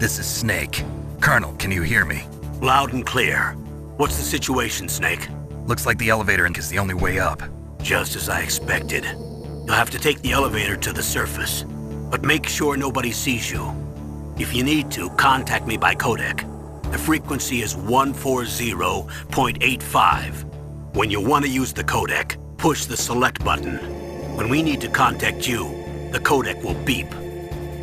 This is Snake. Colonel, can you hear me? Loud and clear. What's the situation, Snake? Looks like the elevator is the only way up. Just as I expected. You'll have to take the elevator to the surface. But make sure nobody sees you. If you need to, contact me by codec. The frequency is 140.85. When you want to use the codec, push the select button. When we need to contact you, the codec will beep.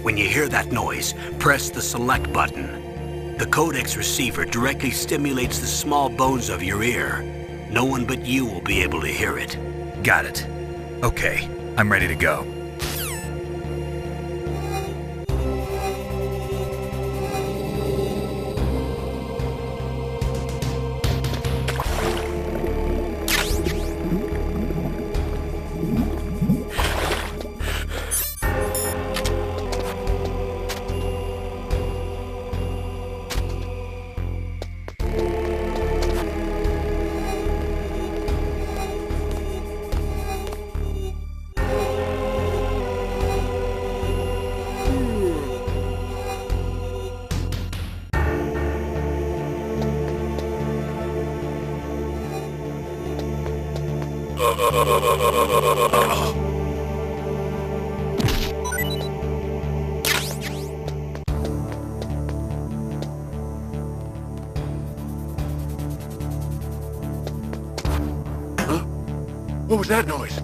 When you hear that noise, press the select button. The codec's receiver directly stimulates the small bones of your ear. No one but you will be able to hear it. Got it. Okay, I'm ready to go. Huh? What was that noise?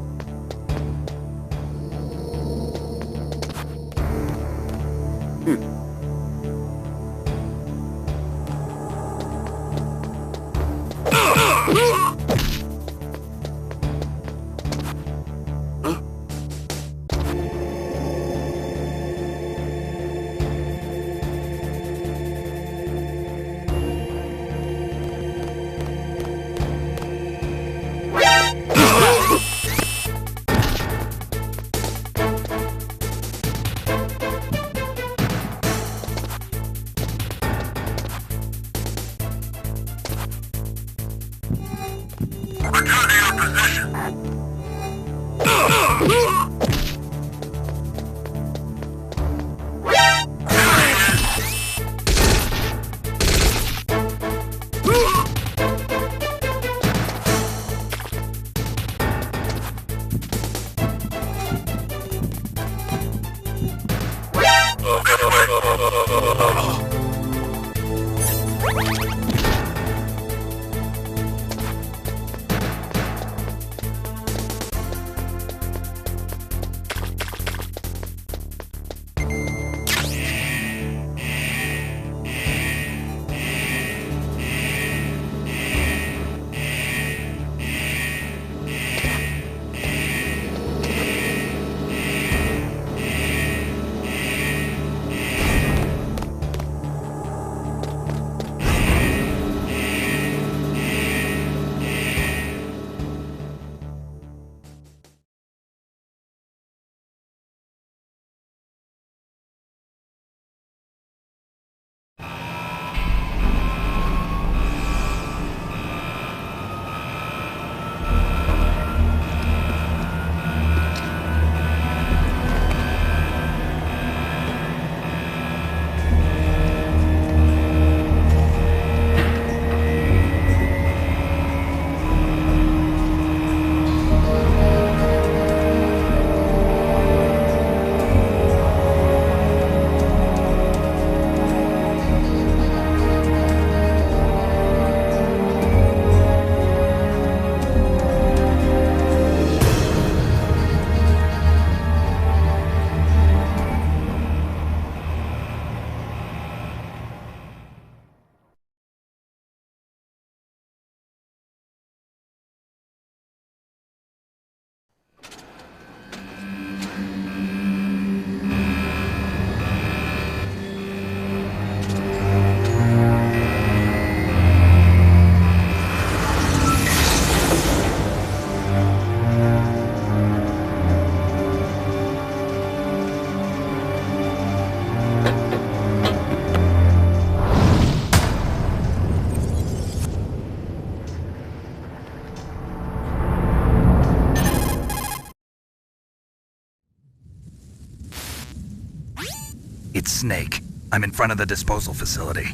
It's Snake. I'm in front of the disposal facility.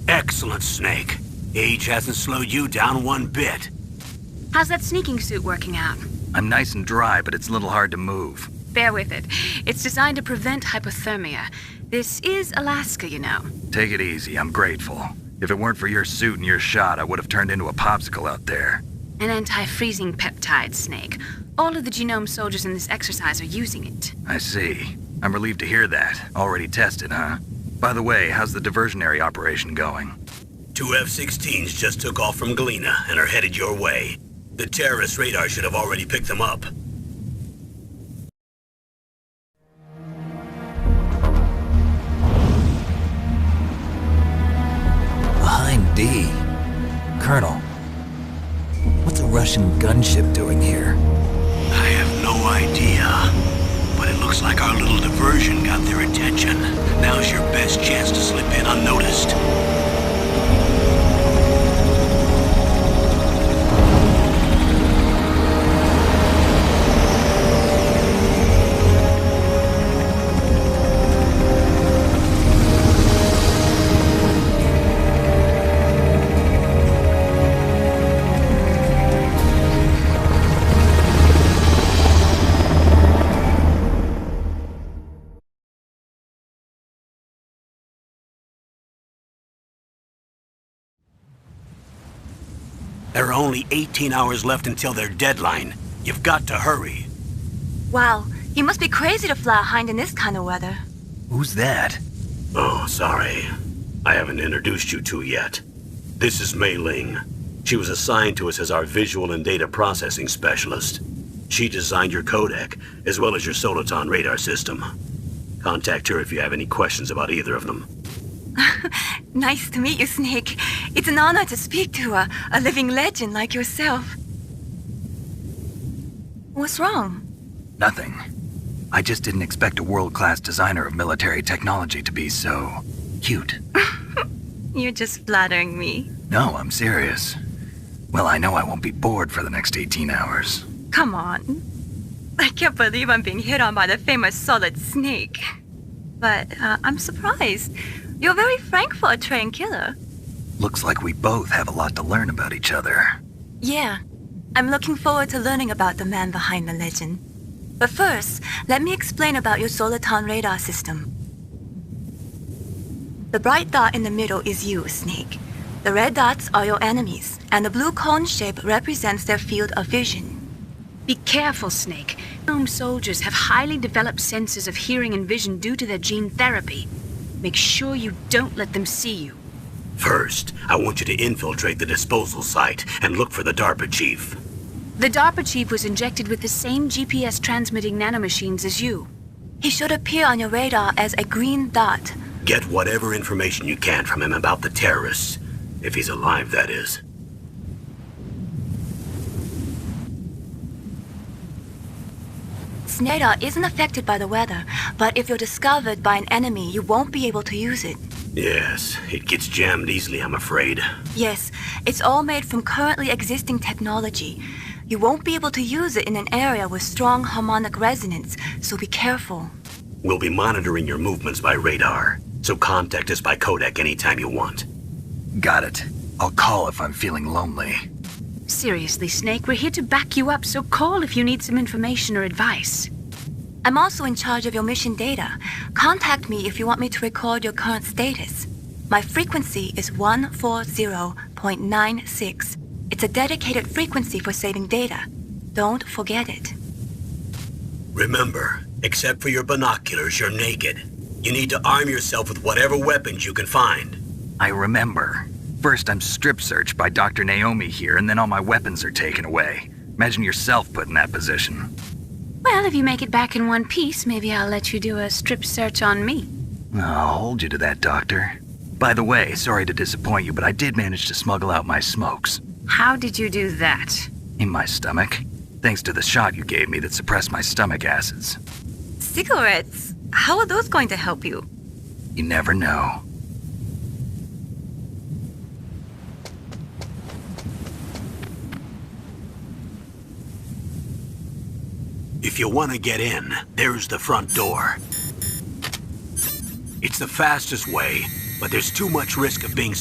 Excellent, Snake. Age hasn't slowed you down one bit. How's that sneaking suit working out? I'm nice and dry, but it's a little hard to move. Bear with it. It's designed to prevent hypothermia. This is Alaska, you know. Take it easy, I'm grateful. If it weren't for your suit and your shot, I would have turned into a popsicle out there. An anti-freezing peptide, Snake. All of the genome soldiers in this exercise are using it. I see. I'm relieved to hear that. Already tested, huh? By the way, how's the diversionary operation going? 2 F-16s just took off from Galena and are headed your way. The terrorist radar should have already picked them up. Behind D. Colonel, what's a Russian gunship doing here? I have no idea. But it looks like our little diversion got their attention. Now's your best chance to slip in unnoticed. There are only 18 hours left until their deadline. You've got to hurry. Wow, you must be crazy to fly a hind in this kind of weather. Who's that? Oh, sorry. I haven't introduced you to yet. This is Mei Ling. She was assigned to us as our visual and data processing specialist. She designed your codec, as well as your Soliton radar system. Contact her if you have any questions about either of them. Nice to meet you, Snake. It's an honor to speak to a living legend like yourself. What's wrong? Nothing. I just didn't expect a world-class designer of military technology to be so cute. You're just flattering me. No, I'm serious. Well, I know I won't be bored for the next 18 hours. Come on. I can't believe I'm being hit on by the famous Solid Snake. But I'm surprised. You're very frank for a trained killer. Looks like we both have a lot to learn about each other. Yeah. I'm looking forward to learning about the man behind the legend. But first, let me explain about your Soliton radar system. The bright dot in the middle is you, Snake. The red dots are your enemies, and the blue cone shape represents their field of vision. Be careful, Snake. Genome soldiers have highly developed senses of hearing and vision due to their gene therapy. Make sure you don't let them see you. First, I want you to infiltrate the disposal site and look for the DARPA chief. The DARPA chief was injected with the same GPS-transmitting nanomachines as you. He should appear on your radar as a green dot. Get whatever information you can from him about the terrorists. If he's alive, that is. Radar isn't affected by the weather, but if you're discovered by an enemy, you won't be able to use it. Yes, it gets jammed easily, I'm afraid. Yes, it's all made from currently existing technology. You won't be able to use it in an area with strong harmonic resonance, so be careful. We'll be monitoring your movements by radar, so contact us by codec anytime you want. Got it. I'll call if I'm feeling lonely. Seriously, Snake, we're here to back you up, so call if you need some information or advice. I'm also in charge of your mission data. Contact me if you want me to record your current status. My frequency is 140.96. It's a dedicated frequency for saving data. Don't forget it. Remember, except for your binoculars, you're naked. You need to arm yourself with whatever weapons you can find. I remember. First, I'm strip-searched by Dr. Naomi here, and then all my weapons are taken away. Imagine yourself put in that position. Well, if you make it back in one piece, maybe I'll let you do a strip search on me. I'll hold you to that, Doctor. By the way, sorry to disappoint you, but I did manage to smuggle out my smokes. How did you do that? In my stomach. Thanks to the shot you gave me that suppressed my stomach acids. Cigarettes? How are those going to help you? You never know. If you want to get in, there's the front door. It's the fastest way, but there's too much risk of being...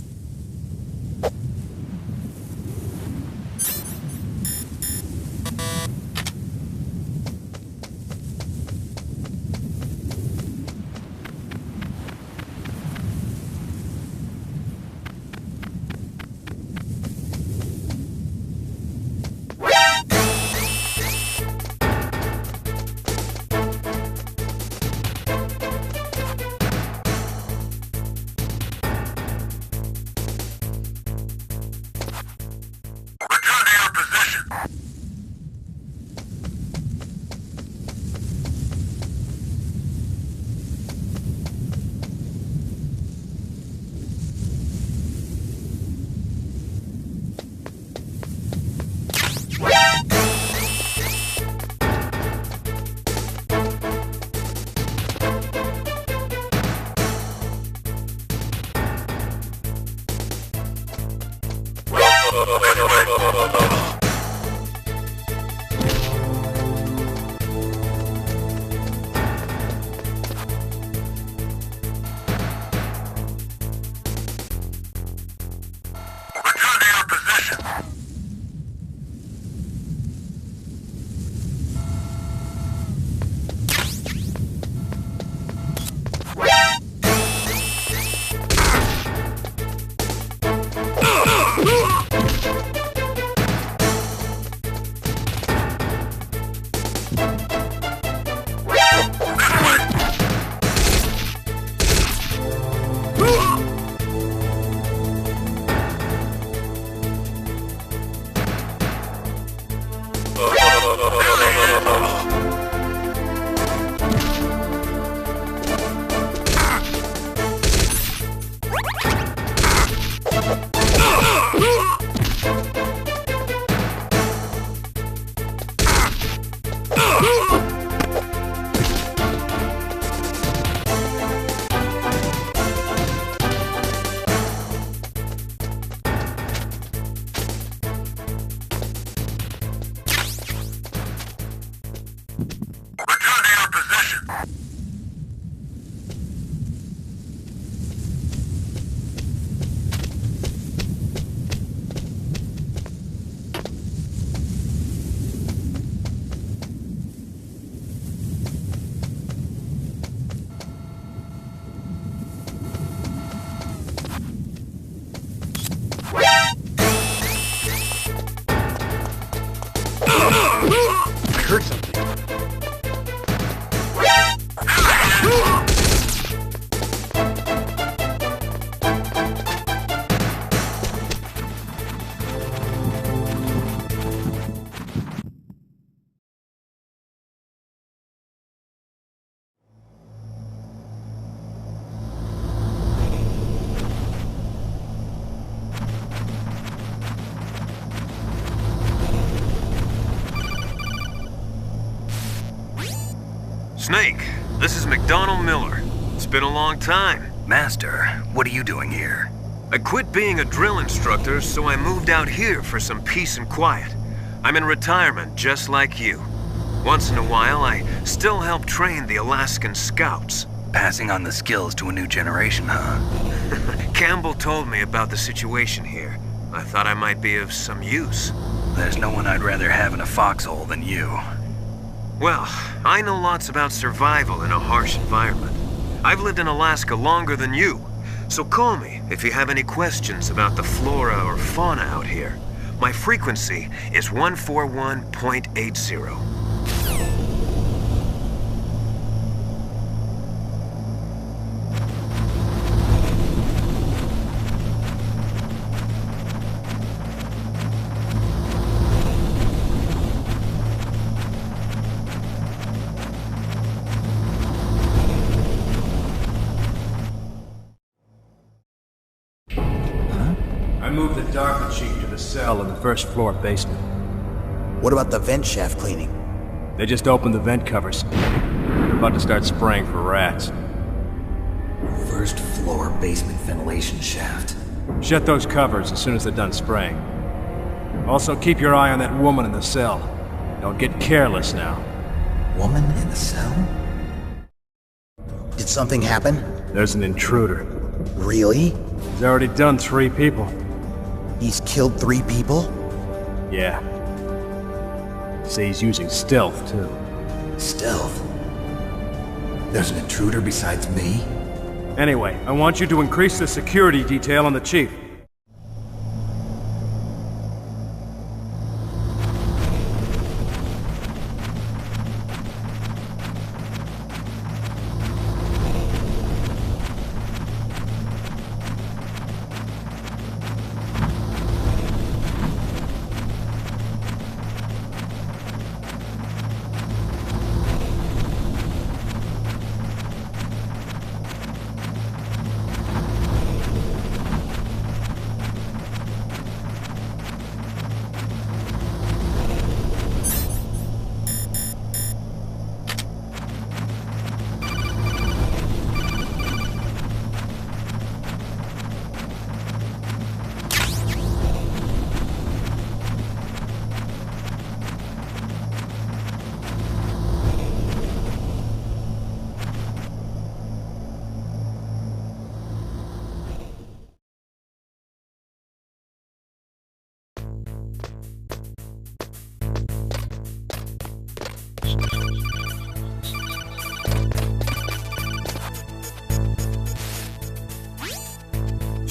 heard something. Snake, this is McDonald Miller. It's been a long time. Master, what are you doing here? I quit being a drill instructor, so I moved out here for some peace and quiet. I'm in retirement, just like you. Once in a while, I still help train the Alaskan Scouts. Passing on the skills to a new generation, huh? Campbell told me about the situation here. I thought I might be of some use. There's no one I'd rather have in a foxhole than you. Well, I know lots about survival in a harsh environment. I've lived in Alaska longer than you, so call me if you have any questions about the flora or fauna out here. My frequency is 141.80. I moved the Darker Chief to the cell in the first floor basement. What about the vent shaft cleaning? They just opened the vent covers. They're about to start spraying for rats. First floor basement ventilation shaft. Shut those covers as soon as they're done spraying. Also, keep your eye on that woman in the cell. Don't get careless now. Woman in the cell? Did something happen? There's an intruder. Really? He's already done 3 people. He's killed 3 people? Yeah. Say he's using stealth, too. Stealth? There's an intruder besides me? Anyway, I want you to increase the security detail on the chief.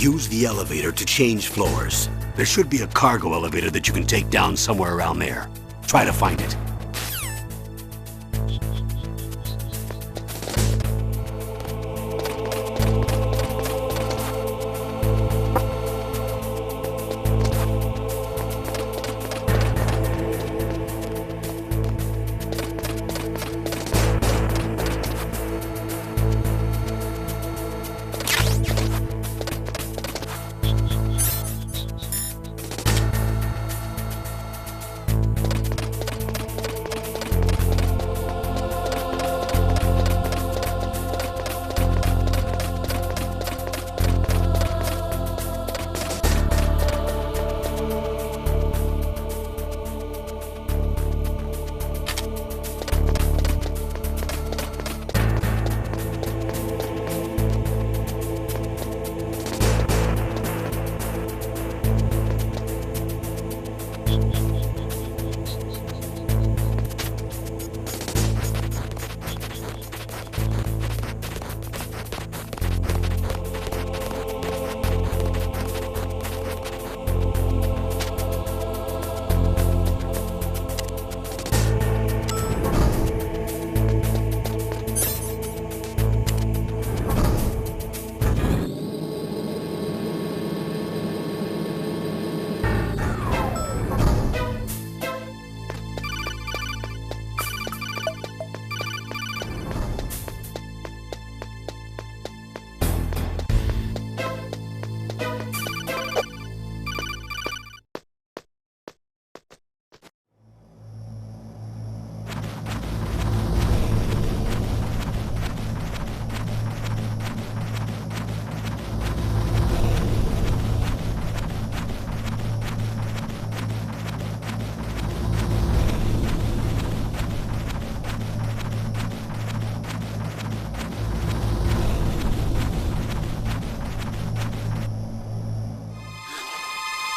Use the elevator to change floors. There should be a cargo elevator that you can take down somewhere around there. Try to find it.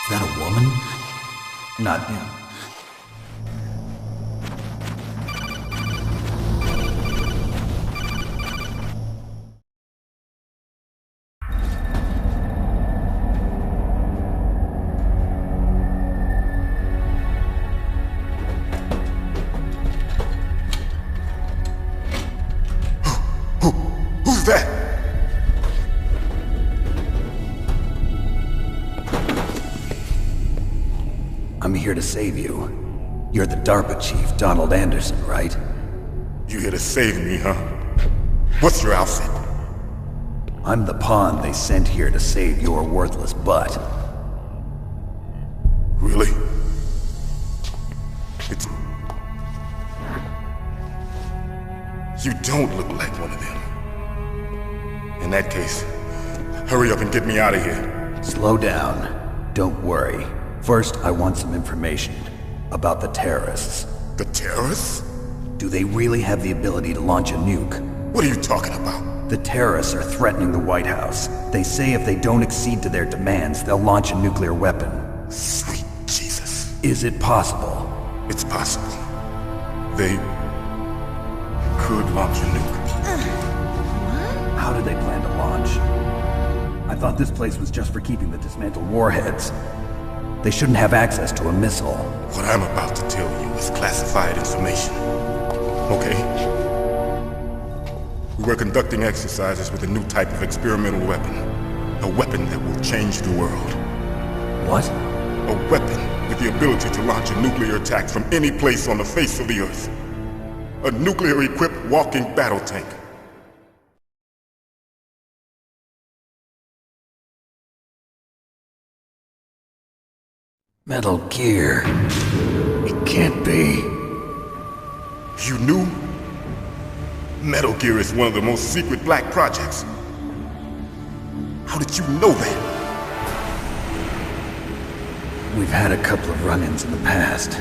Is that a woman? Not him. Who's that? I'm here to save you. You're the DARPA chief, Donald Anderson, right? You here to save me, huh? What's your outfit? I'm the pawn they sent here to save your worthless butt. Really? It's... You don't look like one of them. In that case, hurry up and get me out of here. Slow down. Don't worry. First, I want some information about the terrorists. The terrorists? Do they really have the ability to launch a nuke? What are you talking about? The terrorists are threatening the White House. They say if they don't accede to their demands, they'll launch a nuclear weapon. Sweet Jesus. Is it possible? It's possible. They could launch a nuke. How did they plan to launch? I thought this place was just for keeping the dismantled warheads. They shouldn't have access to a missile. What I'm about to tell you is classified information. Okay? We were conducting exercises with a new type of experimental weapon. A weapon that will change the world. What? A weapon with the ability to launch a nuclear attack from any place on the face of the Earth. A nuclear-equipped walking battle tank. Metal Gear. It can't be. You knew? Metal Gear is one of the most secret black projects. How did you know that? We've had a couple of run-ins in the past.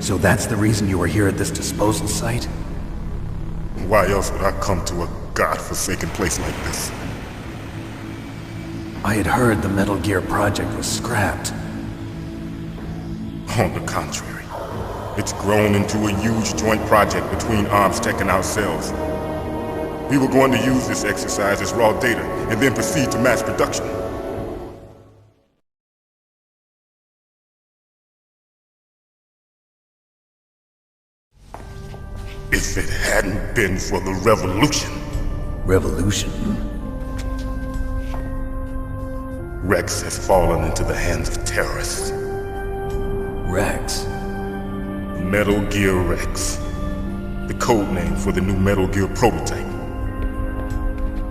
So that's the reason you were here at this disposal site? Why else would I come to a godforsaken place like this? I had heard the Metal Gear project was scrapped. On the contrary, it's grown into a huge joint project between ArmsTech and ourselves. We were going to use this exercise as raw data and then proceed to mass production. If it hadn't been for the revolution... Revolution? Rex has fallen into the hands of terrorists. Rex? Metal Gear Rex. The code name for the new Metal Gear prototype.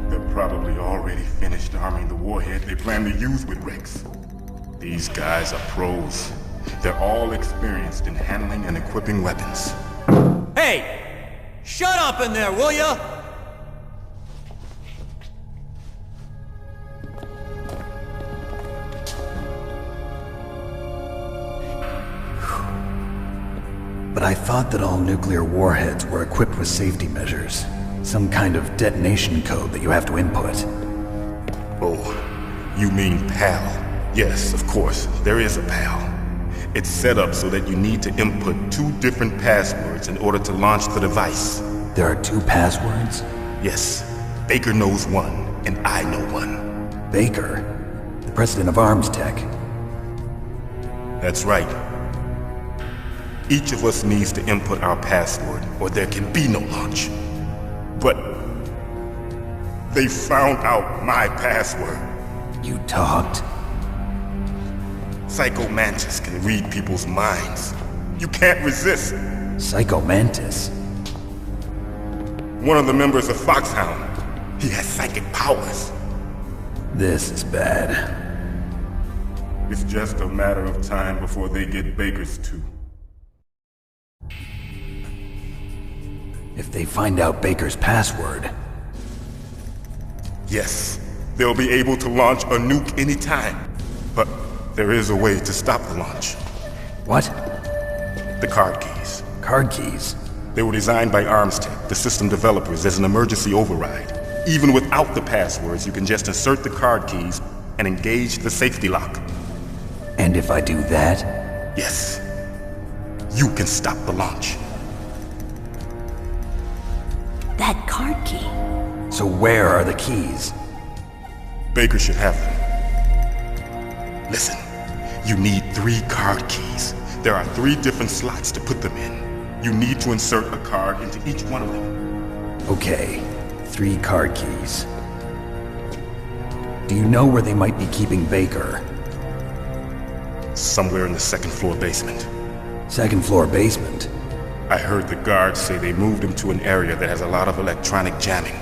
They're probably already finished arming the warhead they plan to use with Rex. These guys are pros. They're all experienced in handling and equipping weapons. Hey! Shut up in there, will ya? But I thought that all nuclear warheads were equipped with safety measures. Some kind of detonation code that you have to input. Oh, you mean PAL? Yes, of course, there is a PAL. It's set up so that you need to input 2 different passwords in order to launch the device. There are 2 passwords? Yes. Baker knows one, and I know one. Baker? The president of ArmsTech? That's right. Each of us needs to input our password, or there can be no launch. But they found out my password. You talked? Psycho Mantis can read people's minds. You can't resist. Psycho Mantis? One of the members of Foxhound. He has psychic powers. This is bad. It's just a matter of time before they get Baker's too. If they find out Baker's password... Yes, they'll be able to launch a nuke anytime. But there is a way to stop the launch. What? The card keys. Card keys? They were designed by ArmsTech, the system developers, as an emergency override. Even without the passwords, you can just insert the card keys and engage the safety lock. And if I do that? Yes. You can stop the launch. That card key. So where are the keys? Baker should have them. Listen, you need 3 card keys. There are 3 different slots to put them in. You need to insert a card into each one of them. Okay, 3 card keys. Do you know where they might be keeping Baker? Somewhere in the 2nd floor basement. 2nd floor basement? I heard the guards say they moved him to an area that has a lot of electronic jamming.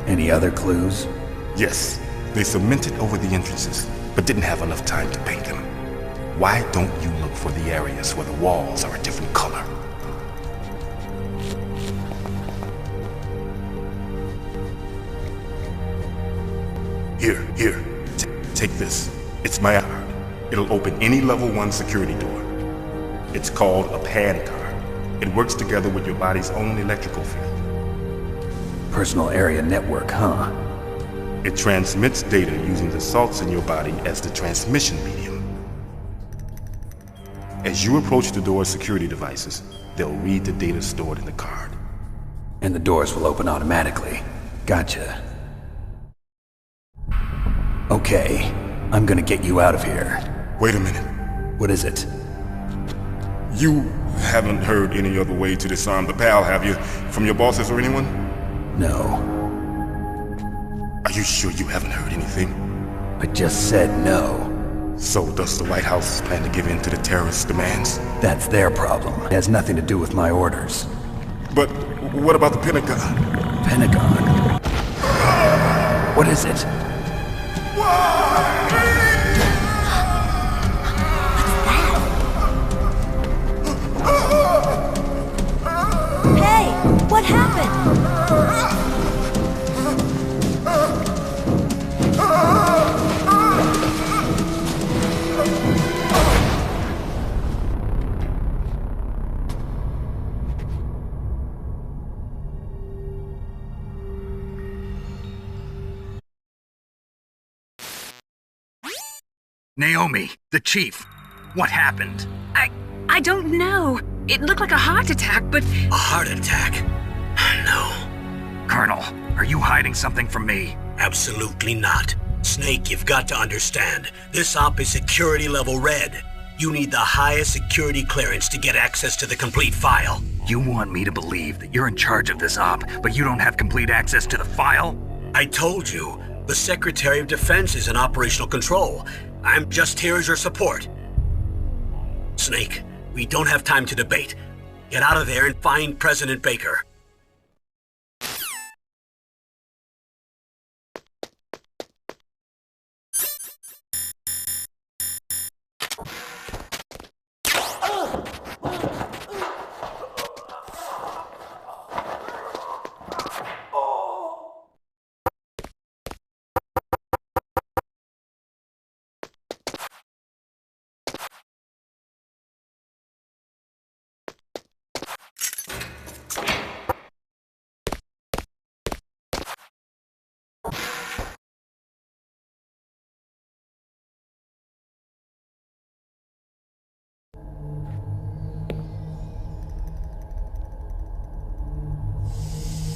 Any other clues? Yes, they cemented over the entrances, but didn't have enough time to paint them. Why don't you look for the areas where the walls are a different color? Here. Take this. It's my card. It'll open any level 1 security door. It's called a PAN card. It works together with your body's own electrical field. Personal area network, huh? It transmits data using the salts in your body as the transmission medium. As you approach the door's security devices, they'll read the data stored in the card. And the doors will open automatically. Gotcha. Okay, I'm gonna get you out of here. Wait a minute. What is it? You haven't heard any other way to disarm the PAL, have you? From your bosses or anyone? No. Are you sure you haven't heard anything? I just said no. So does the White House plan to give in to the terrorists' demands? That's their problem. It has nothing to do with my orders. But what about the Pentagon? Pentagon? What is it? Hey, what happened? Naomi, the chief. What happened? I don't know. It looked like a heart attack, but... A heart attack? No. Colonel, are you hiding something from me? Absolutely not. Snake, you've got to understand. This op is security level red. You need the highest security clearance to get access to the complete file. You want me to believe that you're in charge of this op, but you don't have complete access to the file? I told you, the Secretary of Defense is in operational control. I'm just here as your support. Snake, we don't have time to debate. Get out of there and find President Baker.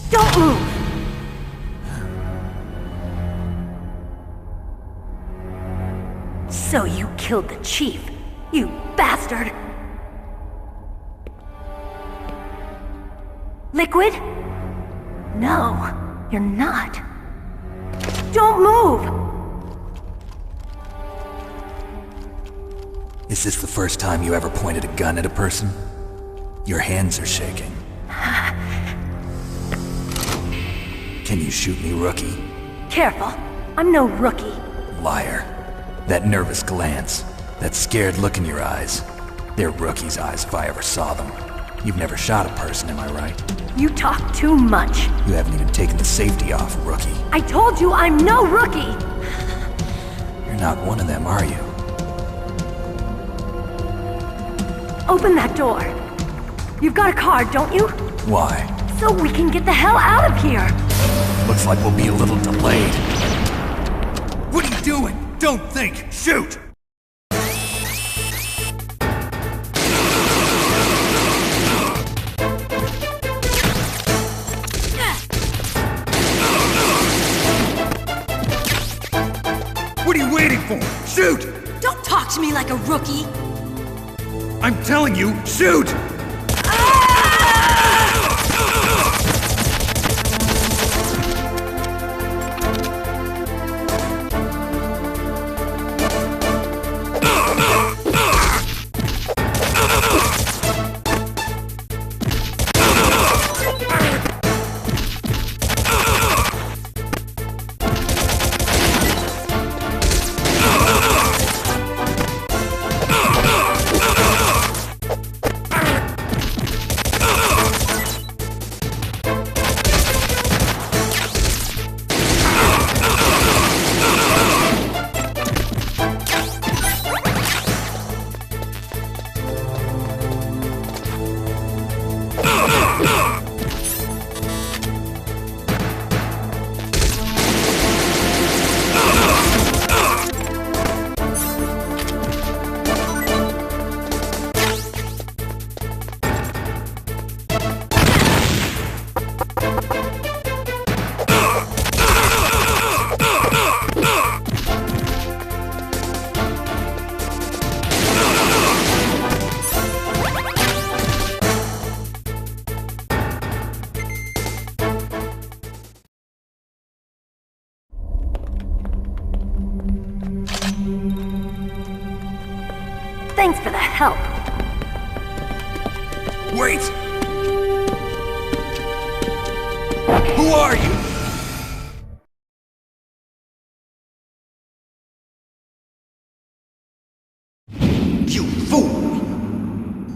Don't move! So you killed the chief, you bastard! Liquid? No, you're not. Don't move! Is this the first time you ever pointed a gun at a person? Your hands are shaking. Can you shoot me, rookie? Careful, I'm no rookie. Liar. That nervous glance, that scared look in your eyes. They're rookie's eyes if I ever saw them. You've never shot a person, am I right? You talk too much. You haven't even taken the safety off, rookie. I told you I'm no rookie! You're not one of them, are you? Open that door. You've got a card, don't you? Why? So we can get the hell out of here! Looks like we'll be a little delayed. What are you doing? Don't think! Shoot! What are you waiting for? Shoot! Don't talk to me like a rookie! I'm telling you, shoot! Thanks for the help. Wait! Who are you? You fool!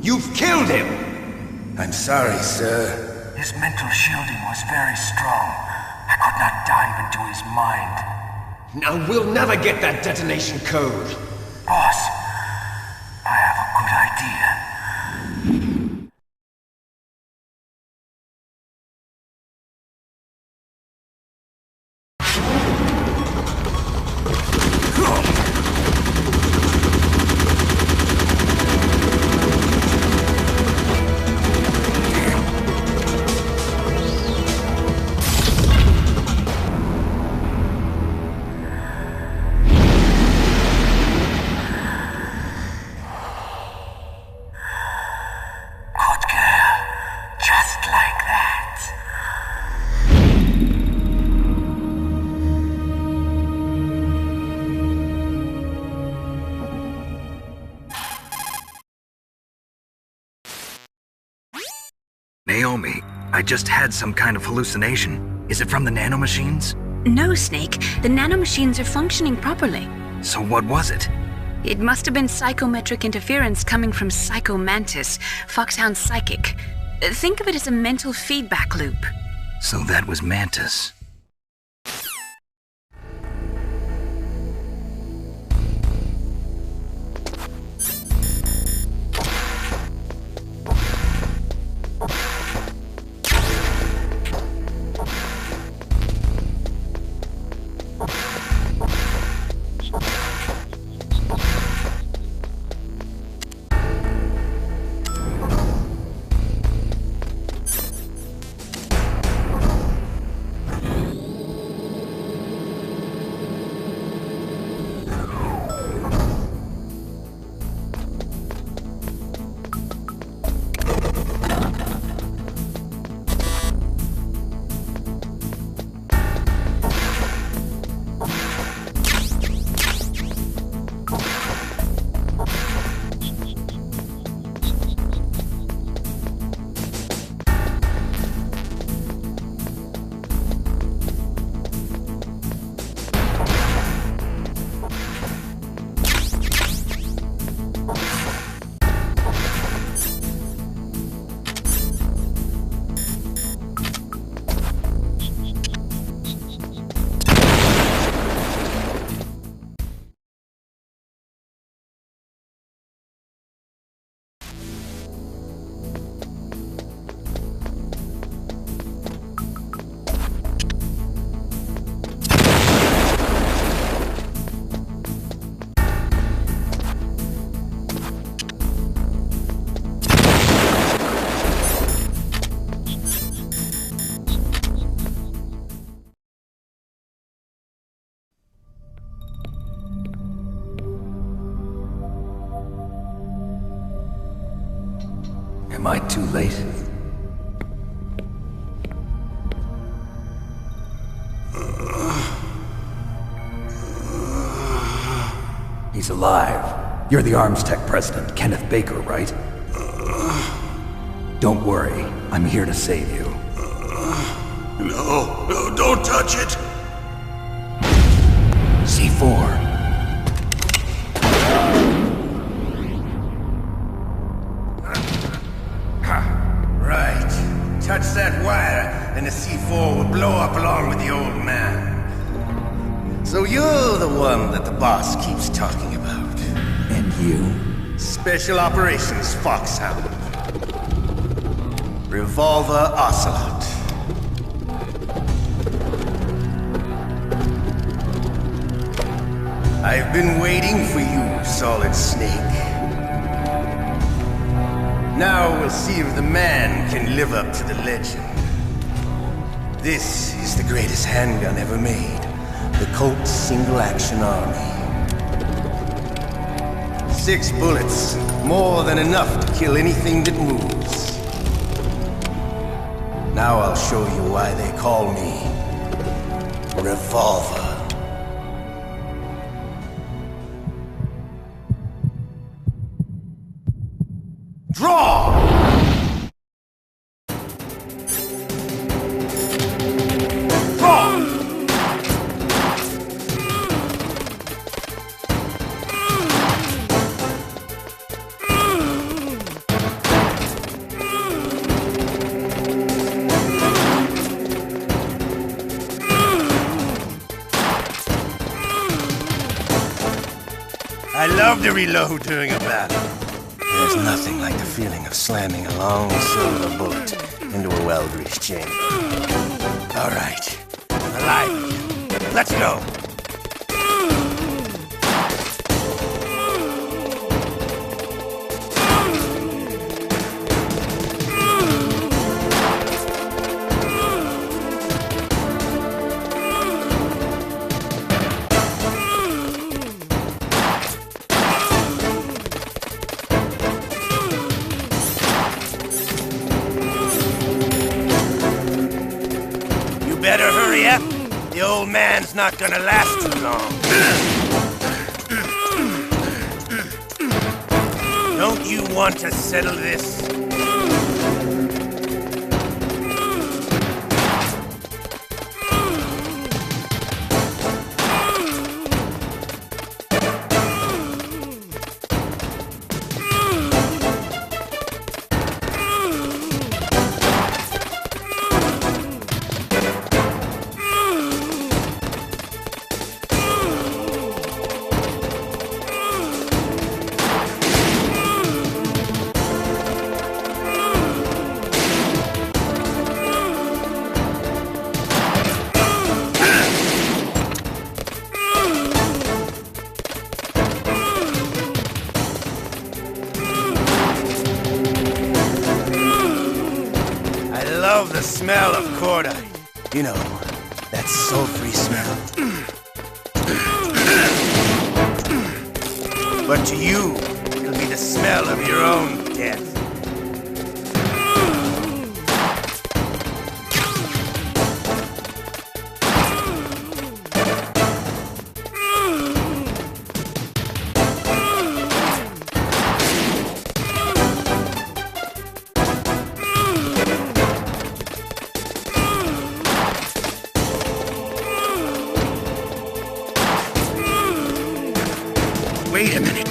You've killed him! I'm sorry, sir. His mental shielding was very strong. I could not dive into his mind. Now we'll never get that detonation code. Boss, I have a good idea. Naomi, I just had some kind of hallucination. Is it from the nanomachines? No, Snake. The nanomachines are functioning properly. So what was it? It must have been psychometric interference coming from Psycho Mantis, Foxhound's psychic. Think of it as a mental feedback loop. So that was Mantis. Am I too late? He's alive. You're the Arms Tech president, Kenneth Baker, right? Don't worry. I'm here to save you. No, don't touch it! C4. Right. Touch that wire, and the C4 will blow up along with the old man. So you're the one that the boss keeps talking about. And you? Special Operations Foxhound. Revolver Ocelot. I've been waiting for you, Solid Snake. Now we'll see if the man can live up to the legend. This is the greatest handgun ever made. The Colt Single Action Army. 6 bullets, more than enough to kill anything that moves. Now I'll show you why they call me Revolver. I love to reload during a battle. There's nothing like the feeling of slamming a long silver bullet into a well-greased chain. All right, alive. Let's go. Better hurry up. The old man's not gonna last too long. Don't you want to settle this? The smell of cordite. You know, that sulfury smell. But to you, it'll be the smell of your own death. Wait a minute.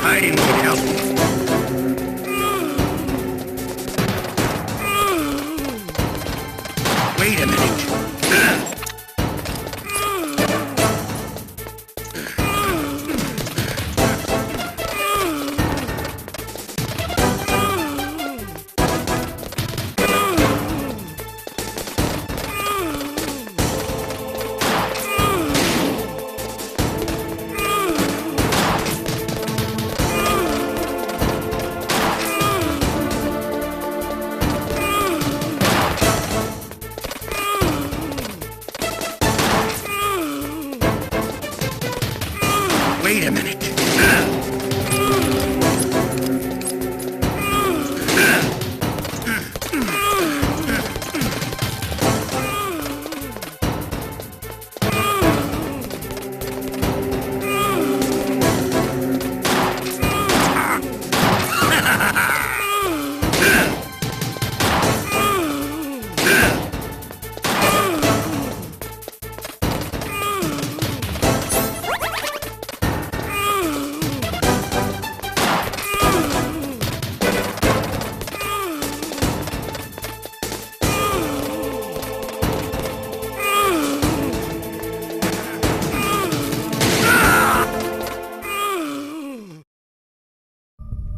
Hiding won't help me. Wait a minute. Wait a minute.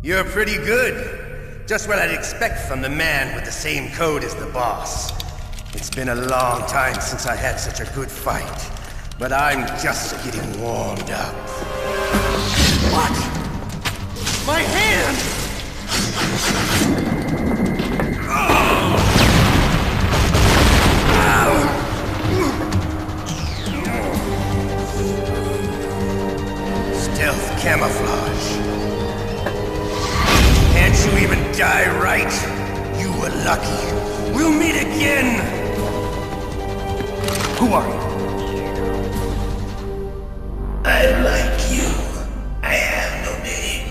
You're pretty good. Just what I'd expect from the man with the same code as the boss. It's been a long time since I had such a good fight, but I'm just getting warmed up. What? My hand! Stealth camouflage. Can't you even die right? You were lucky. We'll meet again! Who are you? I like you. I have no name.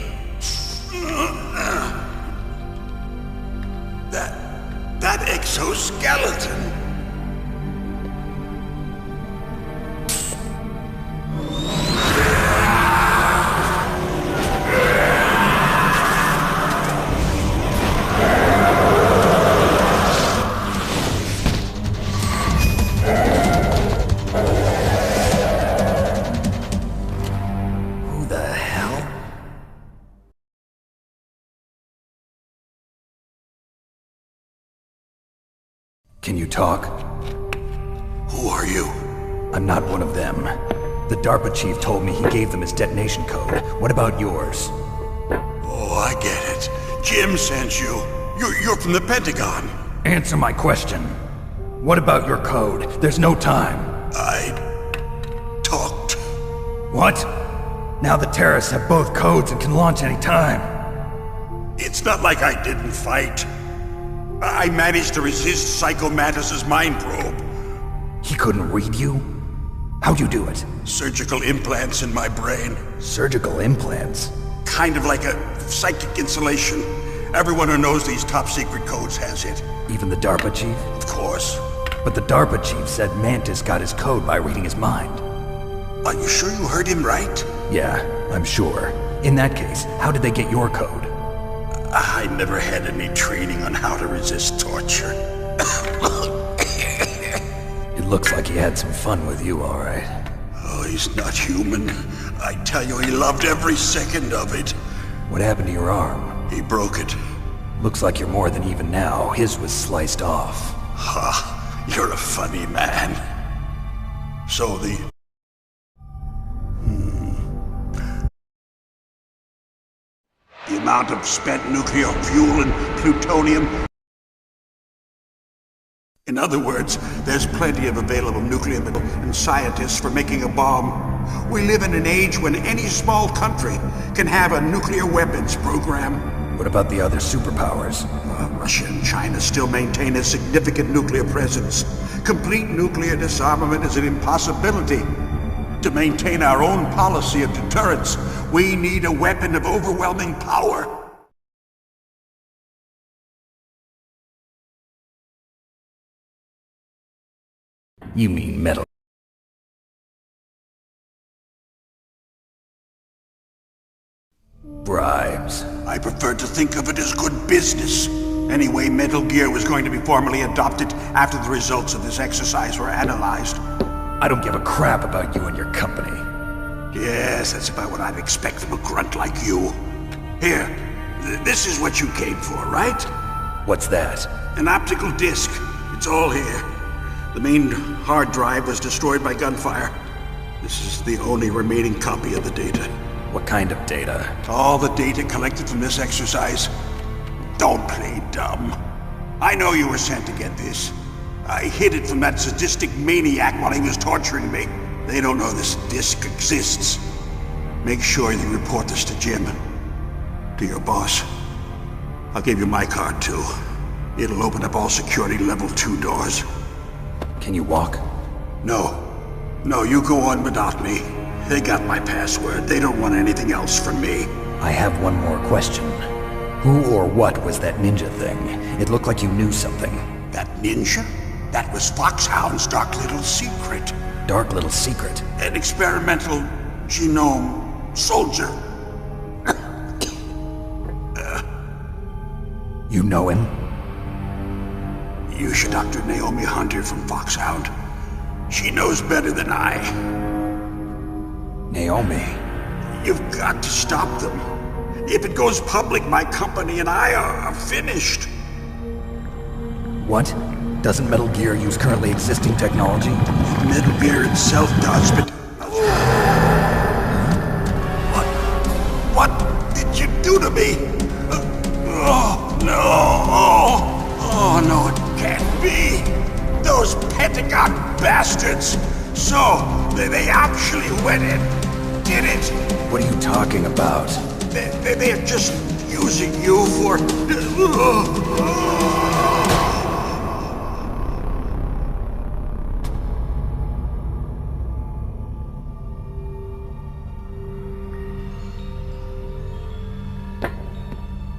Can you talk? Who are you? I'm not one of them. The DARPA chief told me he gave them his detonation code. What about yours? Oh, I get it. Jim sent you. You're from the Pentagon. Answer my question. What about your code? There's no time. I talked. What? Now the terrorists have both codes and can launch any time. It's not like I didn't fight. I managed to resist Psycho Mantis's mind probe. He couldn't read you? How'd you do it? Surgical implants in my brain. Surgical implants? Kind of like a psychic insulation. Everyone who knows these top-secret codes has it. Even the DARPA chief? Of course. But the DARPA chief said Mantis got his code by reading his mind. Are you sure you heard him right? Yeah, I'm sure. In that case, how did they get your code? I never had any training on how to resist torture. It looks like he had some fun with you, all right. Oh, he's not human. I tell you, he loved every second of it. What happened to your arm? He broke it. Looks like you're more than even now. His was sliced off. Ha, you're a funny man. So the amount of spent nuclear fuel and plutonium. In other words, there's plenty of available nuclear and scientists for making a bomb. We live in an age when any small country can have a nuclear weapons program. What about the other superpowers? Russia and China still maintain a significant nuclear presence. Complete nuclear disarmament is an impossibility. To maintain our own policy of deterrence, we need a weapon of overwhelming power. You mean metal? Bribes. I prefer to think of it as good business. Anyway, Metal Gear was going to be formally adopted after the results of this exercise were analyzed. I don't give a crap about you and your company. Yes, that's about what I'd expect from a grunt like you. Here, this is what you came for, right? What's that? An optical disc. It's all here. The main hard drive was destroyed by gunfire. This is the only remaining copy of the data. What kind of data? All the data collected from this exercise. Don't play dumb. I know you were sent to get this. I hid it from that sadistic maniac while he was torturing me. They don't know this disc exists. Make sure you report this to Jim. To your boss. I'll give you my card too. It'll open up all security level 2 doors. Can you walk? No. No, you go on without me. They got my password. They don't want anything else from me. I have one more question. Who or what was that ninja thing? It looked like you knew something. That ninja? That was Foxhound's dark little secret. Dark little secret? An experimental genome soldier. You know him? You should Dr. Naomi Hunter from Foxhound. She knows better than I. Naomi? You've got to stop them. If it goes public, my company and I are finished. What? Doesn't Metal Gear use currently existing technology? Metal Gear itself does, but... What did you do to me? Oh, no. Oh, no, it can't be. Those Pentagon bastards. So, they actually went and did it. What are you talking about? They're just using you for...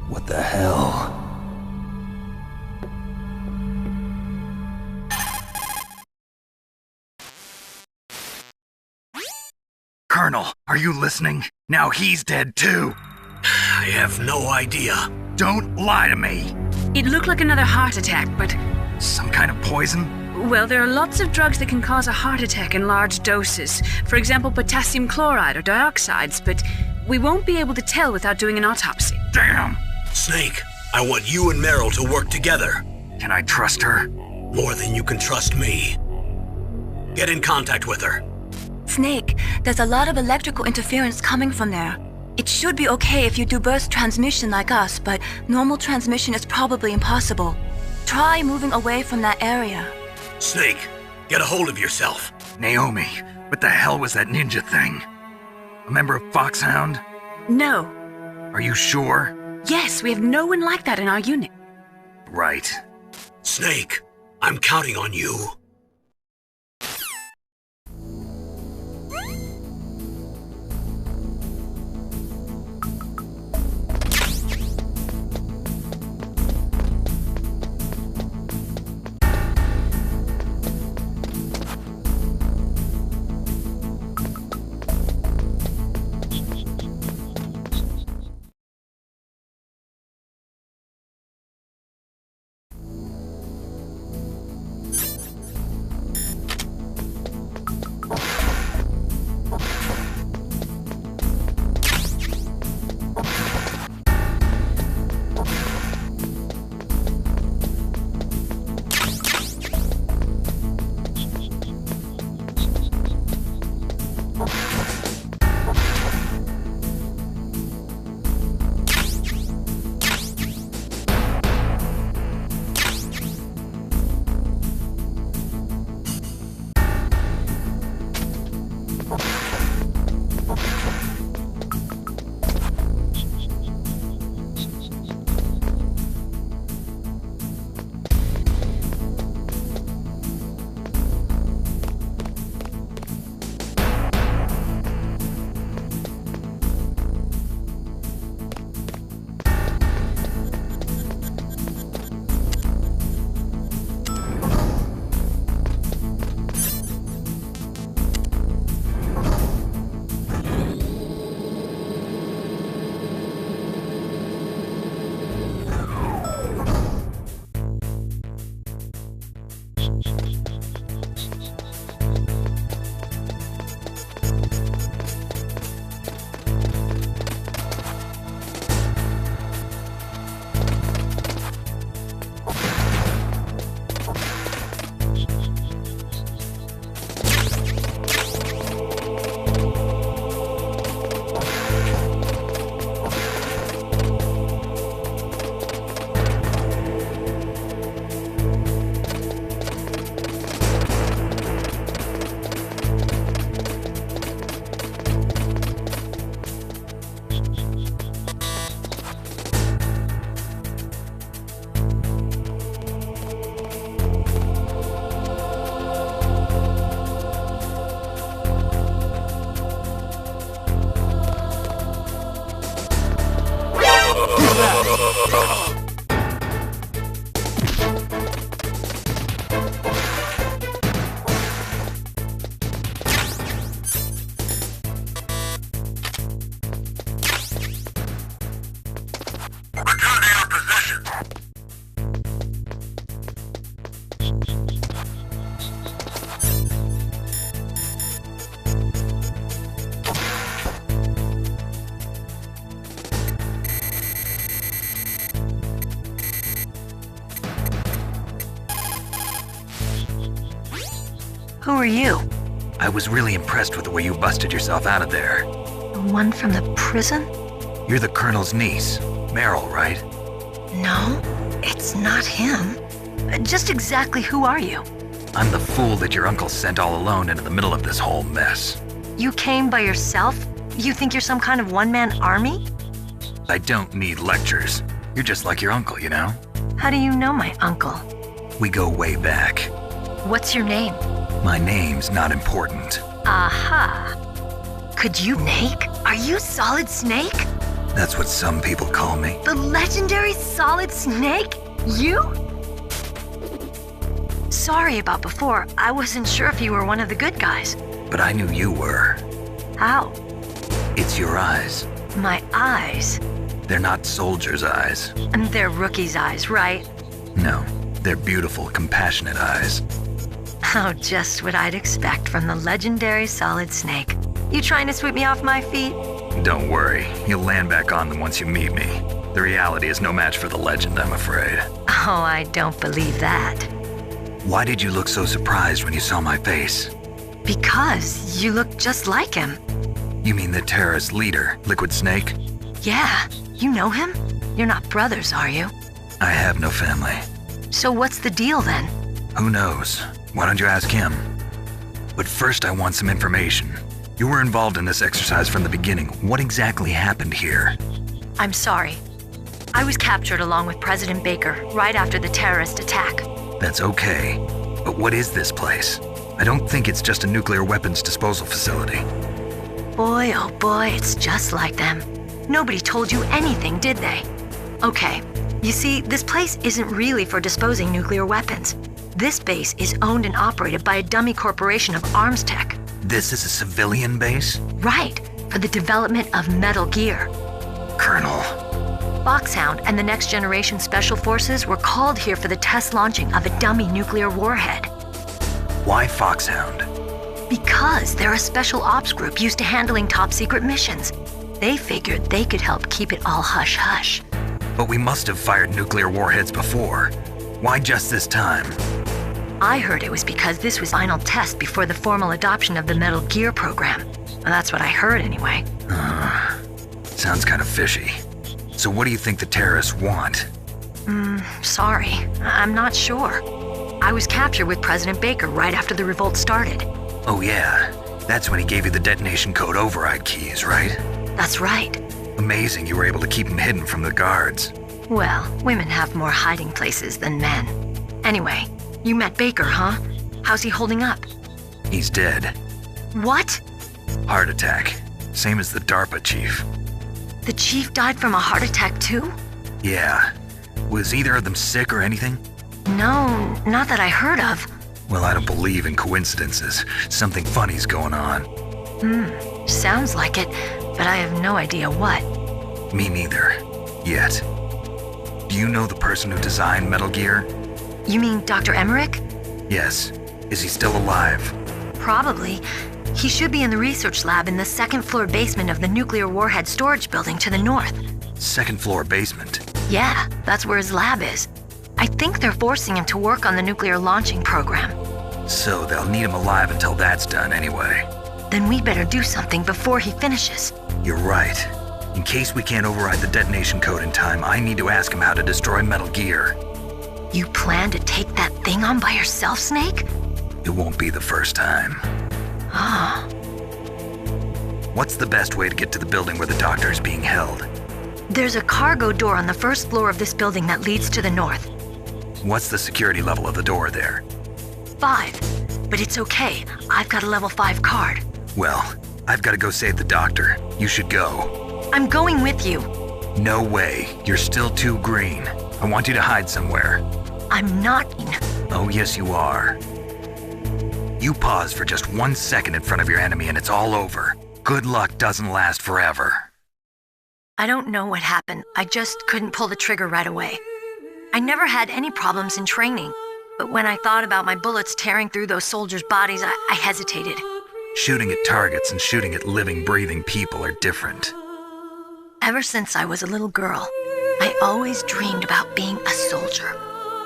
What the hell? Colonel, are you listening? Now he's dead too. I have no idea. Don't lie to me. It looked like another heart attack, but... Some kind of poison? Well, there are lots of drugs that can cause a heart attack in large doses. For example, potassium chloride or dioxides, but we won't be able to tell without doing an autopsy. Damn! Snake, I want you and Meryl to work together. Can I trust her? More than you can trust me. Get in contact with her. Snake, there's a lot of electrical interference coming from there. It should be okay if you do burst transmission like us, but normal transmission is probably impossible. Try moving away from that area. Snake, get a hold of yourself. Naomi, what the hell was that ninja thing? A member of Foxhound? No. Are you sure? Yes, we have no one like that in our unit. Right. Snake, I'm counting on you. Who are you? I was really impressed with the way you busted yourself out of there. The one from the prison? You're the Colonel's niece, Meryl, right? No, it's not him. Just exactly who are you? I'm the fool that your uncle sent all alone into the middle of this whole mess. You came by yourself? You think you're some kind of one-man army? I don't need lectures. You're just like your uncle, you know? How do you know my uncle? We go way back. What's your name? My name's not important. Aha. Could you Snake? Are you Solid Snake? That's what some people call me. The legendary Solid Snake? You? Sorry about before. I wasn't sure if you were one of the good guys. But I knew you were. How? It's your eyes. My eyes? They're not soldiers' eyes. And they're rookies' eyes, right? No, they're beautiful, compassionate eyes. Oh, just what I'd expect from the legendary Solid Snake. You trying to sweep me off my feet? Don't worry, you'll land back on them once you meet me. The reality is no match for the legend, I'm afraid. Oh, I don't believe that. Why did you look so surprised when you saw my face? Because you look just like him. You mean the terrorist leader, Liquid Snake? Yeah, you know him? You're not brothers, are you? I have no family. So what's the deal then? Who knows? Why don't you ask him? But first I want some information. You were involved in this exercise from the beginning. What exactly happened here? I'm sorry. I was captured along with President Baker right after the terrorist attack. That's okay. But what is this place? I don't think it's just a nuclear weapons disposal facility. Boy, oh boy, it's just like them. Nobody told you anything, did they? Okay, you see, this place isn't really for disposing nuclear weapons. This base is owned and operated by a dummy corporation of arms tech. This is a civilian base? Right, for the development of Metal Gear. Colonel. Foxhound and the Next Generation Special Forces were called here for the test launching of a dummy nuclear warhead. Why Foxhound? Because they're a special ops group used to handling top-secret missions. They figured they could help keep it all hush-hush. But we must have fired nuclear warheads before. Why just this time? I heard it was because this was final test before the formal adoption of the Metal Gear program. Well, that's what I heard anyway. Sounds kind of fishy. So what do you think the terrorists want? Sorry. I'm not sure. I was captured with President Baker right after the revolt started. Oh yeah, that's when he gave you the detonation code override keys, right? That's right. Amazing you were able to keep him hidden from the guards. Well, women have more hiding places than men. Anyway, you met Baker, huh? How's he holding up? He's dead. What? Heart attack. Same as the DARPA chief. The chief died from a heart attack too? Yeah. Was either of them sick or anything? No, not that I heard of. Well, I don't believe in coincidences. Something funny's going on. Sounds like it, but I have no idea what. Me neither. Yet. Do you know the person who designed Metal Gear? You mean Dr. Emmerich? Yes. Is he still alive? Probably. He should be in the research lab in the second-floor basement of the nuclear warhead storage building to the north. Second-floor basement? Yeah, that's where his lab is. I think they're forcing him to work on the nuclear launching program. So they'll need him alive until that's done anyway. Then we better do something before he finishes. You're right. In case we can't override the detonation code in time, I need to ask him how to destroy Metal Gear. You plan to take that thing on by yourself, Snake? It won't be the first time. Ah. What's the best way to get to the building where the doctor is being held? There's a cargo door on the first floor of this building that leads to the north. What's the security level of the door there? 5. But it's okay. I've got a level 5 card. Well, I've got to go save the doctor. You should go. I'm going with you. No way. You're still too green. I want you to hide somewhere. I'm not. Oh, yes, you are. You pause for just 1 second in front of your enemy and it's all over. Good luck doesn't last forever. I don't know what happened. I just couldn't pull the trigger right away. I never had any problems in training, but when I thought about my bullets tearing through those soldiers' bodies, I hesitated. Shooting at targets and shooting at living, breathing people are different. Ever since I was a little girl, I always dreamed about being a soldier.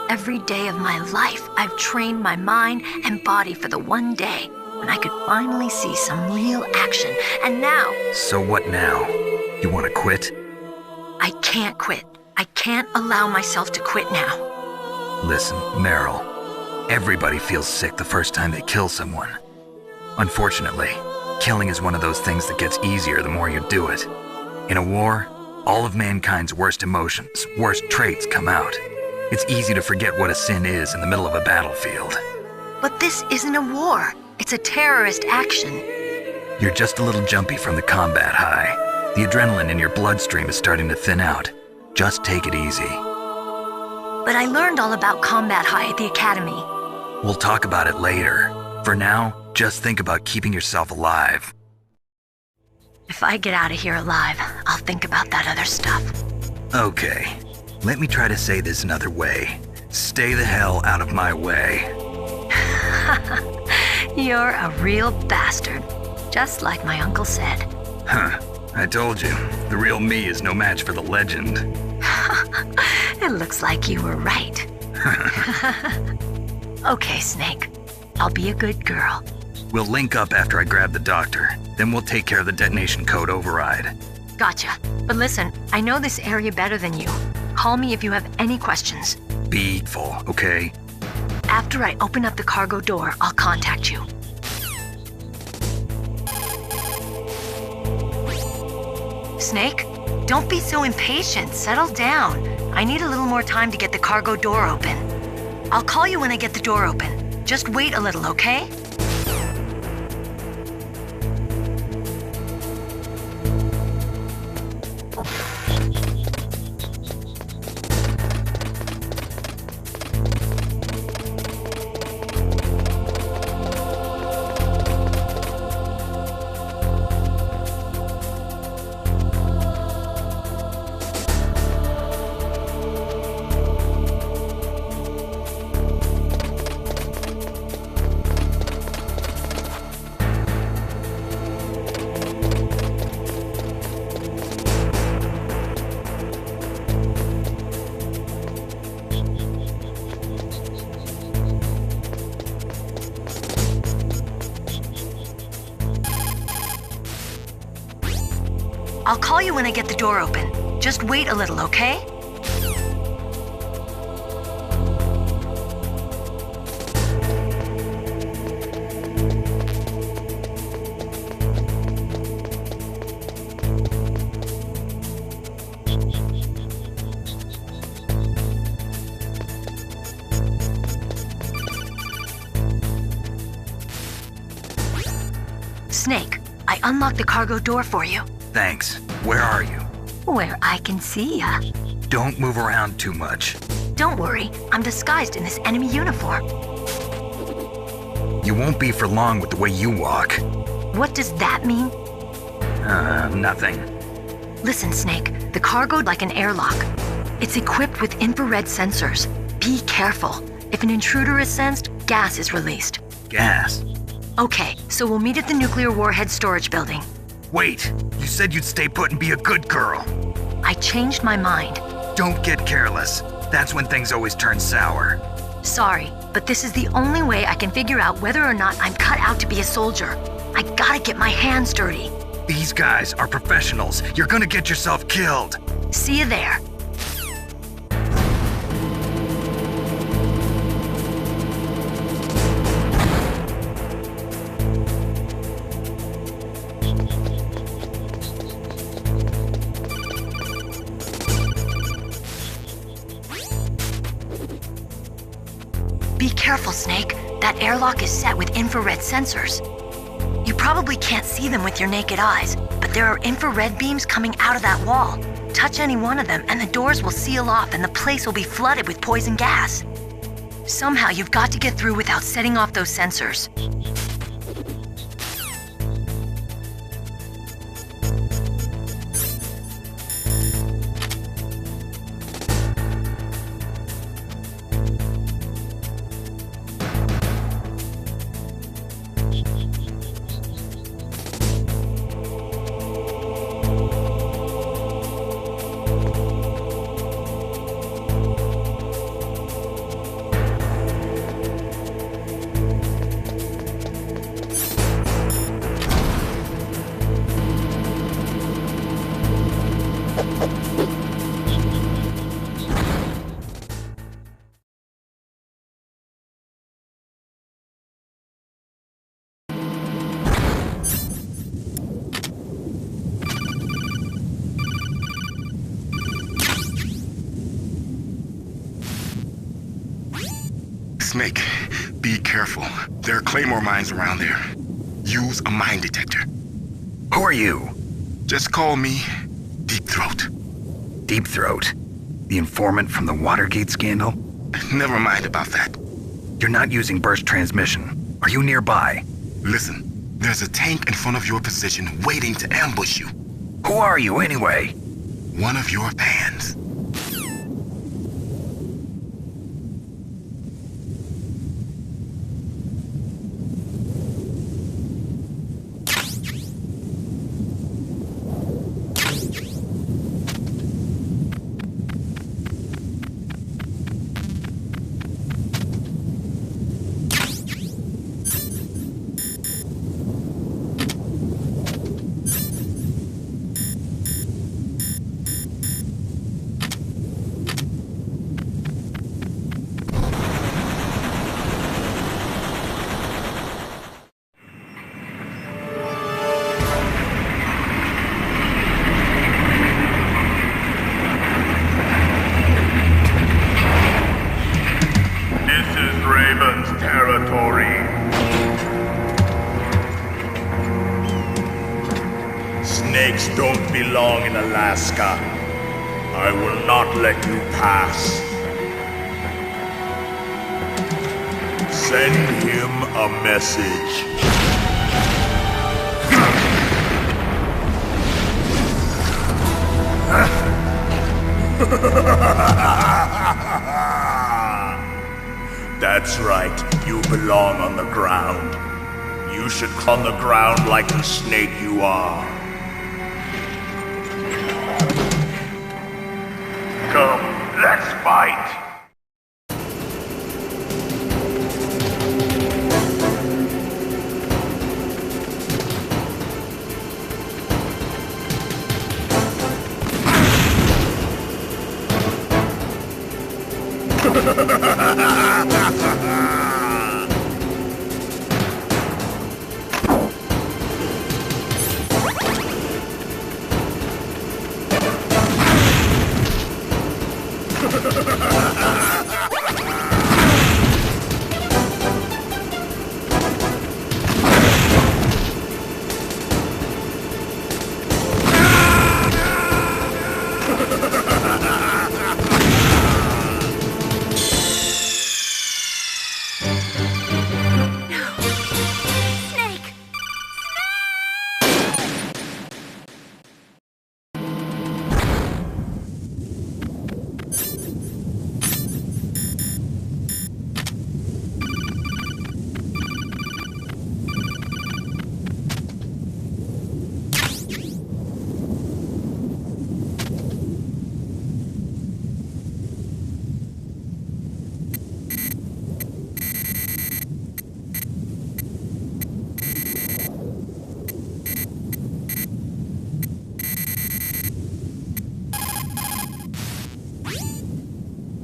Every day of my life, I've trained my mind and body for the one day when I could finally see some real action, and now... So what now? You want to quit? I can't quit. I can't allow myself to quit now. Listen, Meryl, everybody feels sick the first time they kill someone. Unfortunately, killing is one of those things that gets easier the more you do it. In a war, all of mankind's worst emotions, worst traits come out. It's easy to forget what a sin is in the middle of a battlefield. But this isn't a war. It's a terrorist action. You're just a little jumpy from the combat high. The adrenaline in your bloodstream is starting to thin out. Just take it easy. But I learned all about combat high at the academy. We'll talk about it later. For now, just think about keeping yourself alive. If I get out of here alive, I'll think about that other stuff. Okay. Let me try to say this another way. Stay the hell out of my way. You're a real bastard. Just like my uncle said. Huh. I told you, the real me is no match for the legend. It looks like you were right. Okay, Snake. I'll be a good girl. We'll link up after I grab the doctor. Then we'll take care of the detonation code override. Gotcha. But listen, I know this area better than you. Call me if you have any questions. Be equal, okay? After I open up the cargo door, I'll contact you. Snake, don't be so impatient. Settle down. I need a little more time to get the cargo door open. I'll call you when I get the door open. Just wait a little, okay? I'll call you when I get the door open. Just wait a little, okay? Snake, I unlocked the cargo door for you. Thanks. Where are you? Where I can see ya. Don't move around too much. Don't worry, I'm disguised in this enemy uniform. You won't be for long with the way you walk. What does that mean? Nothing. Listen, Snake, the cargo's like an airlock. It's equipped with infrared sensors. Be careful. If an intruder is sensed, gas is released. Gas? Okay, so we'll meet at the nuclear warhead storage building. Wait, you said you'd stay put and be a good girl. I changed my mind. Don't get careless. That's when things always turn sour. Sorry, but this is the only way I can figure out whether or not I'm cut out to be a soldier. I gotta get my hands dirty. These guys are professionals. You're gonna get yourself killed. See you there. Be careful, Snake. That airlock is set with infrared sensors. You probably can't see them with your naked eyes, but there are infrared beams coming out of that wall. Touch any one of them and the doors will seal off and the place will be flooded with poison gas. Somehow you've got to get through without setting off those sensors. Snake, be careful. There are claymore mines around there. Use a mine detector. Who are you? Just call me Deep Throat. Deep Throat? The informant from the Watergate scandal? Never mind about that. You're not using burst transmission. Are you nearby? Listen, there's a tank in front of your position waiting to ambush you. Who are you anyway? One of your fans. snakes don't belong in Alaska. I will not let you pass. Send him a message. That's right, you belong on the ground. You should on the ground like the snake you are. Come, let's fight!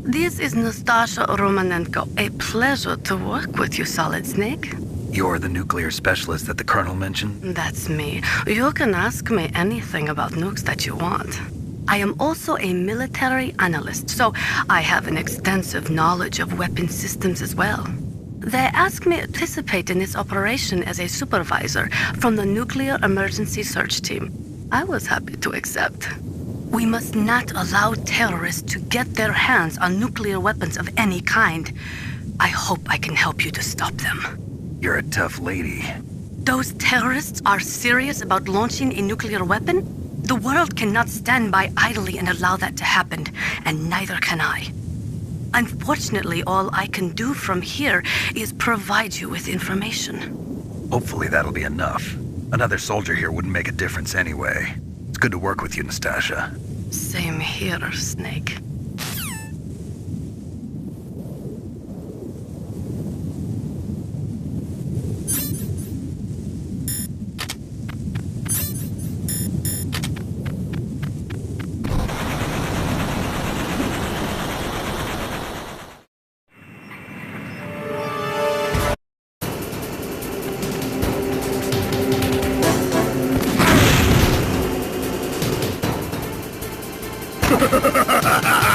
This is Nastasha Romanenko. A pleasure to work with you, Solid Snake. You're the nuclear specialist that the Colonel mentioned? That's me. You can ask me anything about nukes that you want. I am also a military analyst, so I have an extensive knowledge of weapon systems as well. They asked me to participate in this operation as a supervisor from the Nuclear Emergency Search Team. I was happy to accept. We must not allow terrorists to get their hands on nuclear weapons of any kind. I hope I can help you to stop them. You're a tough lady. Those terrorists are serious about launching a nuclear weapon? The world cannot stand by idly and allow that to happen, and neither can I. Unfortunately, all I can do from here is provide you with information. Hopefully that'll be enough. Another soldier here wouldn't make a difference anyway. It's good to work with you, Nastasha. Same here, Snake. Ha ha ha ha ha!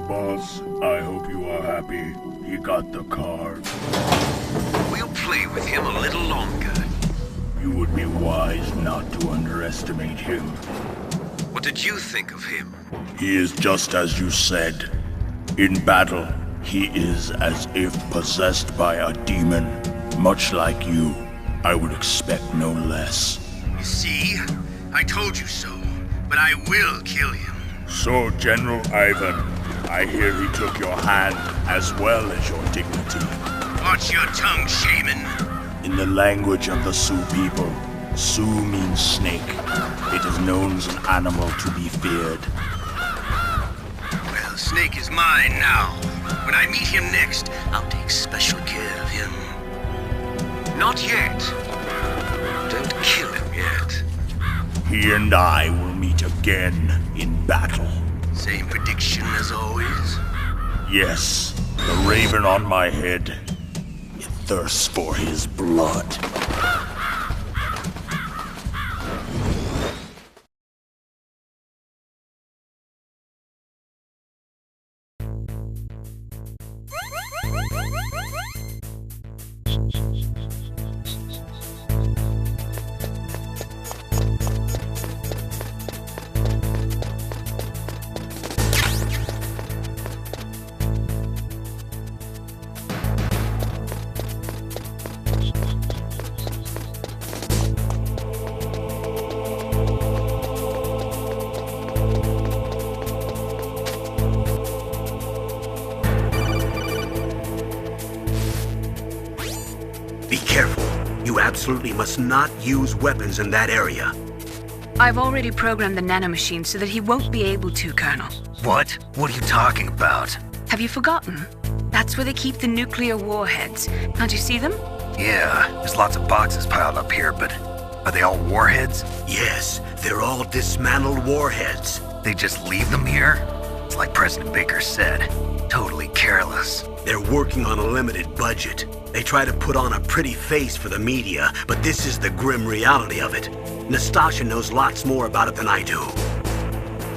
boss. I hope you are happy. He got the card. We'll play with him a little longer. You would be wise not to underestimate him. What did you think of him? He is just as you said. In battle, he is as if possessed by a demon. Much like you, I would expect no less. You see? I told you so. But I will kill him. So, General Ivan, I hear he took your hand as well as your dignity. Watch your tongue, shaman. In the language of the Sioux people, Sioux means snake. It is known as an animal to be feared. Well, Snake is mine now. When I meet him next, I'll take special care of him. Not yet. Don't kill him yet. He and I will meet again in battle. Same prediction as always? Yes, the raven on my head. It thirsts for his blood. Be careful. You absolutely must not use weapons in that area. I've already programmed the nanomachine so that he won't be able to, Colonel. What? What are you talking about? Have you forgotten? That's where they keep the nuclear warheads. Can't you see them? Yeah, there's lots of boxes piled up here, but are they all warheads? Yes, they're all dismantled warheads. They just leave them here? It's like President Baker said. Totally careless. They're working on a limited budget. They try to put on a pretty face for the media, but this is the grim reality of it. Nastasha knows lots more about it than I do.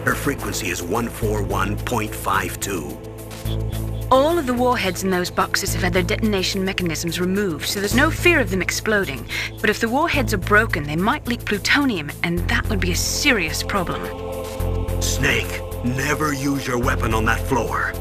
Her frequency is 141.52. All of the warheads in those boxes have had their detonation mechanisms removed, so there's no fear of them exploding. But if the warheads are broken, they might leak plutonium, and that would be a serious problem. Snake, never use your weapon on that floor.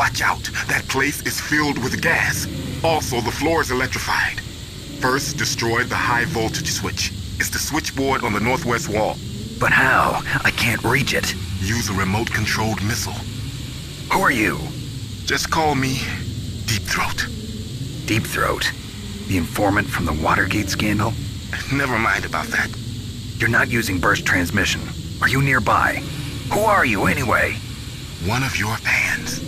Watch out. That place is filled with gas. Also, the floor is electrified. First, destroy the high voltage switch. It's the switchboard on the northwest wall. But how? I can't reach it. Use a remote-controlled missile. Who are you? Just call me Deep Throat. Deep Throat? The informant from the Watergate scandal? Never mind about that. You're not using burst transmission. Are you nearby? Who are you, anyway? One of your fans.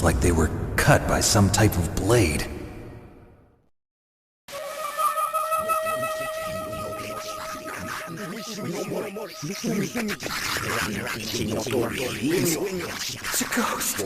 Like they were cut by some type of blade. It's a ghost.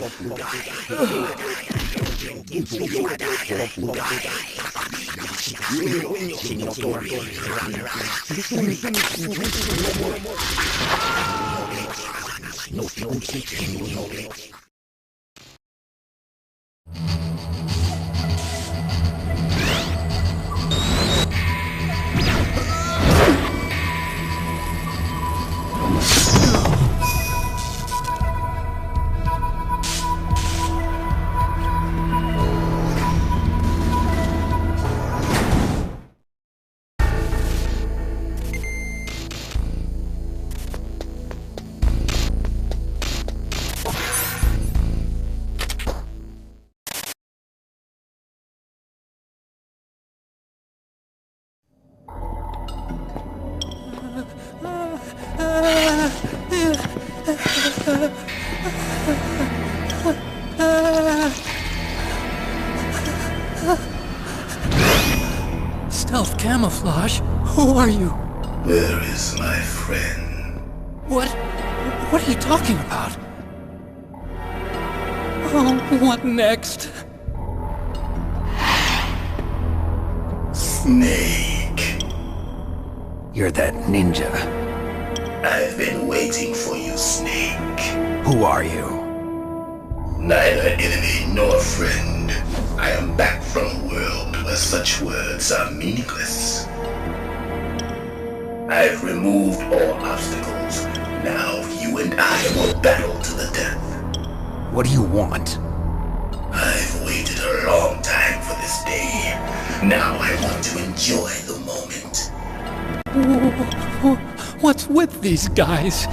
Stealth camouflage? Who are you? Where is my friend? What are you talking about? Oh, what next? Snake. You're that ninja. I've been waiting for you, Snake. Who are you? Neither enemy nor friend. I am back from a world where such words are meaningless. I've removed all obstacles. Now you and I will battle to the death. What do you want? I've waited a long time for this day. Now I want to enjoy the moment. What's with these guys?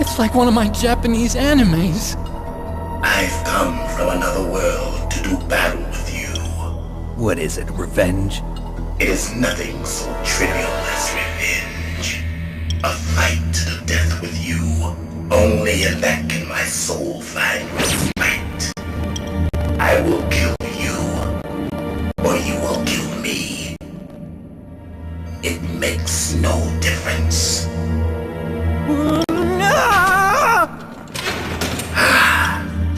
It's like one of my Japanese animes. I've come from another world to do battle with you. What is it, revenge? It is nothing so trivial as revenge. A fight to the death with you. Only in that can my soul find respite. I will kill you, or you will kill me. It makes no difference.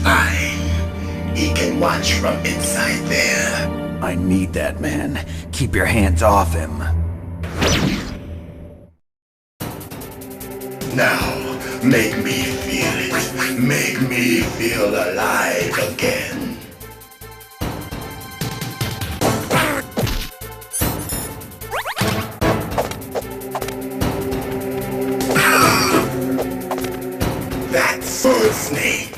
Fine. He can watch from inside there. I need that man. Keep your hands off him. Now, make me feel it. Make me feel alive again. That's good, Snake.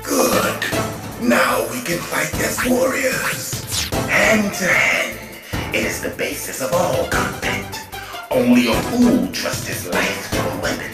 Good. Now we can fight as warriors. Hand to hand. It is the basis of all combat. Only a fool trusts his life to a weapon.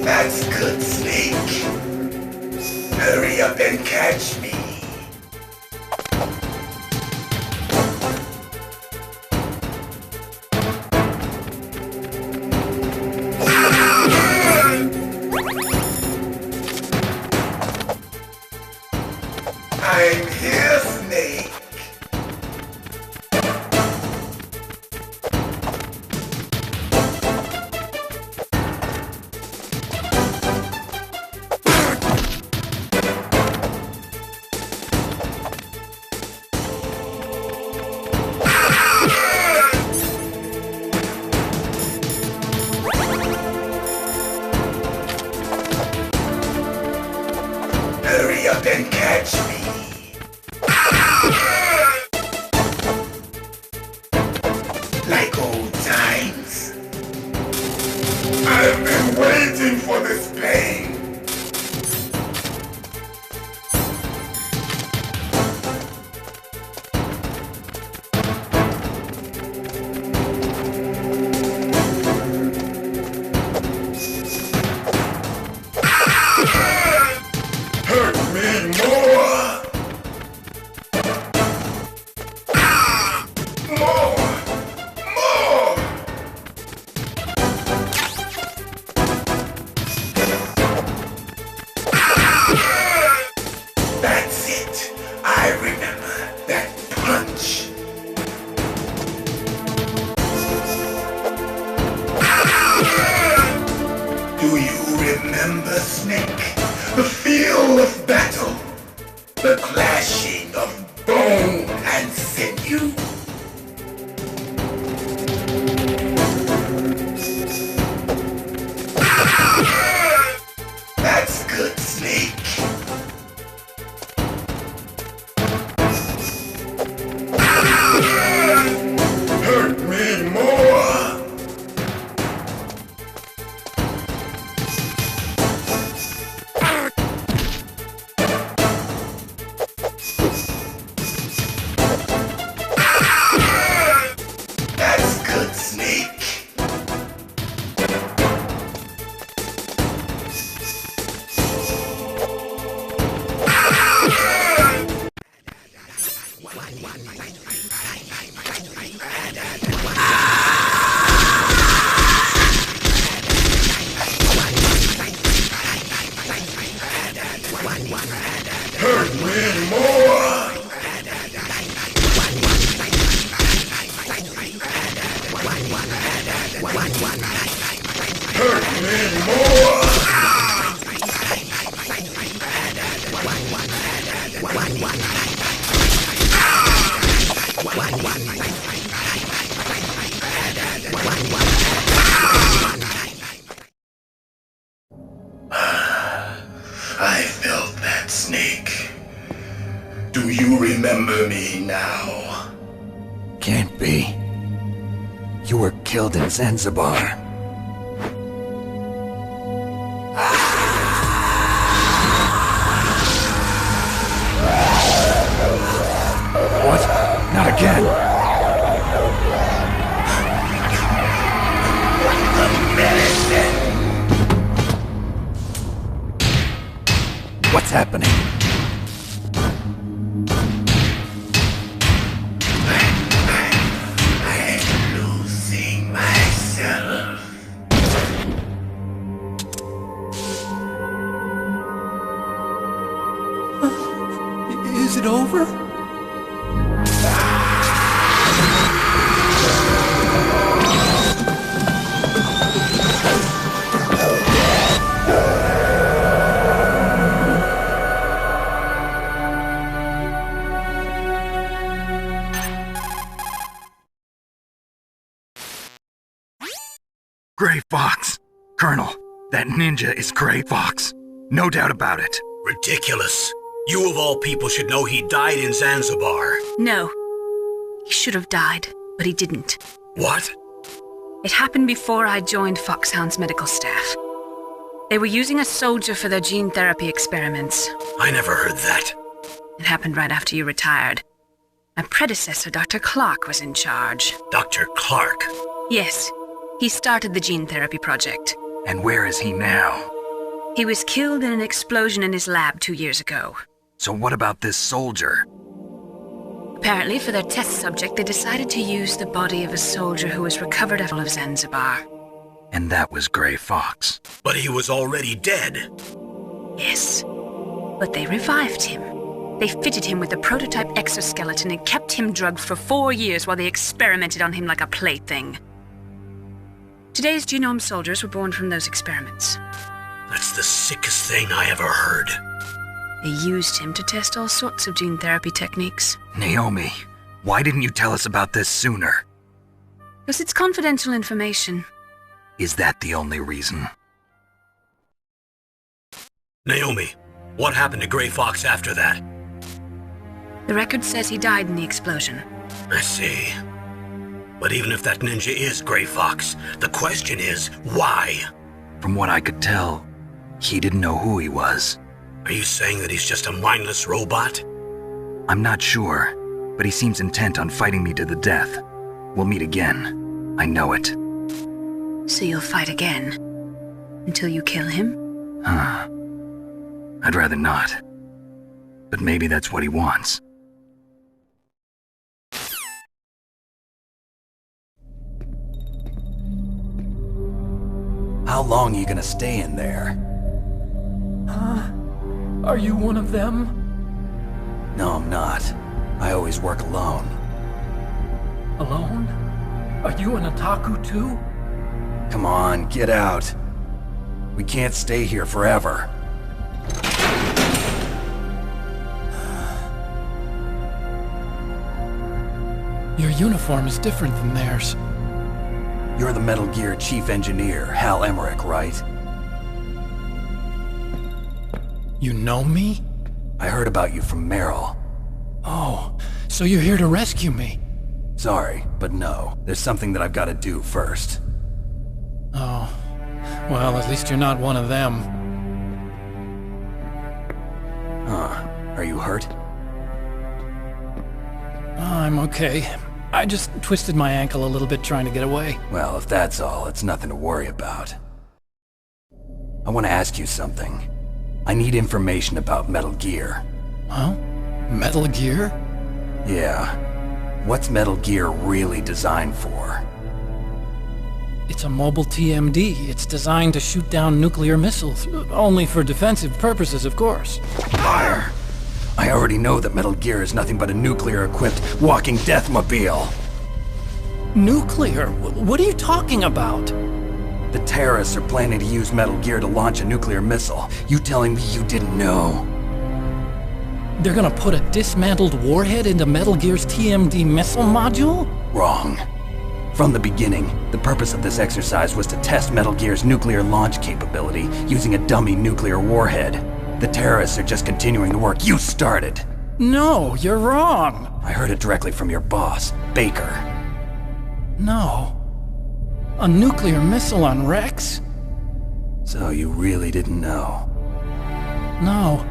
That's good, Snake. Hurry up and catch me. I'm here, Snake. Hurry up and catch me. Like old times. I've been waiting for this pain. Hurt me more! That's it. I remember that punch. Do you remember, Snake? The feel of battle. The clashing of bone and sinew. That's good, Snake. Hurt me more. That's good, Snake. Hurt me more. Hurt me more. I felt that, Snake. Do you remember me now? Can't be. You were killed in Zanzibar. What? Not again. What's happening? I'm losing myself. Is it over? Gray Fox! Colonel, that ninja is Gray Fox. No doubt about it. Ridiculous. You of all people should know he died in Zanzibar. No. He should have died, but he didn't. What? It happened before I joined Foxhound's medical staff. They were using a soldier for their gene therapy experiments. I never heard that. It happened right after you retired. My predecessor, Dr. Clark, was in charge. Dr. Clark? Yes. He started the gene therapy project. And where is he now? He was killed in an explosion in his lab 2 years ago. So what about this soldier? Apparently, for their test subject, they decided to use the body of a soldier who was recovered out of Zanzibar. And that was Gray Fox. But he was already dead. Yes. But they revived him. They fitted him with a prototype exoskeleton and kept him drugged for 4 years while they experimented on him like a plaything. Today's genome soldiers were born from those experiments. That's the sickest thing I ever heard. They used him to test all sorts of gene therapy techniques. Naomi, why didn't you tell us about this sooner? Because it's confidential information. Is that the only reason? Naomi, what happened to Gray Fox after that? The record says he died in the explosion. I see. But even if that ninja is Gray Fox, the question is, why? From what I could tell, he didn't know who he was. Are you saying that he's just a mindless robot? I'm not sure, but he seems intent on fighting me to the death. We'll meet again. I know it. So you'll fight again? Until you kill him? I'd rather not. But maybe that's what he wants. How long are you gonna stay in there? Huh? Are you one of them? No, I'm not. I always work alone. Alone? Are you an otaku too? Come on, get out. We can't stay here forever. Your uniform is different than theirs. You're the Metal Gear Chief Engineer, Hal Emmerich, right? You know me? I heard about you from Meryl. Oh, so you're here to rescue me? Sorry, but no. There's something that I've got to do first. Oh. Well, at least you're not one of them. Huh. Are you hurt? I'm okay. I just twisted my ankle a little bit trying to get away. Well, if that's all, it's nothing to worry about. I want to ask you something. I need information about Metal Gear. Huh? Metal Gear? Yeah. What's Metal Gear really designed for? It's a mobile TMD. It's designed to shoot down nuclear missiles. Only for defensive purposes, of course. Fire! I already know that Metal Gear is nothing but a nuclear-equipped walking deathmobile. Nuclear? What are you talking about? The terrorists are planning to use Metal Gear to launch a nuclear missile. You telling me you didn't know? They're gonna put a dismantled warhead into Metal Gear's TMD missile module? Wrong. From the beginning, the purpose of this exercise was to test Metal Gear's nuclear launch capability using a dummy nuclear warhead. The terrorists are just continuing the work you started. No, you're wrong. I heard it directly from your boss, Baker. No. A nuclear missile on Rex? So you really didn't know? No.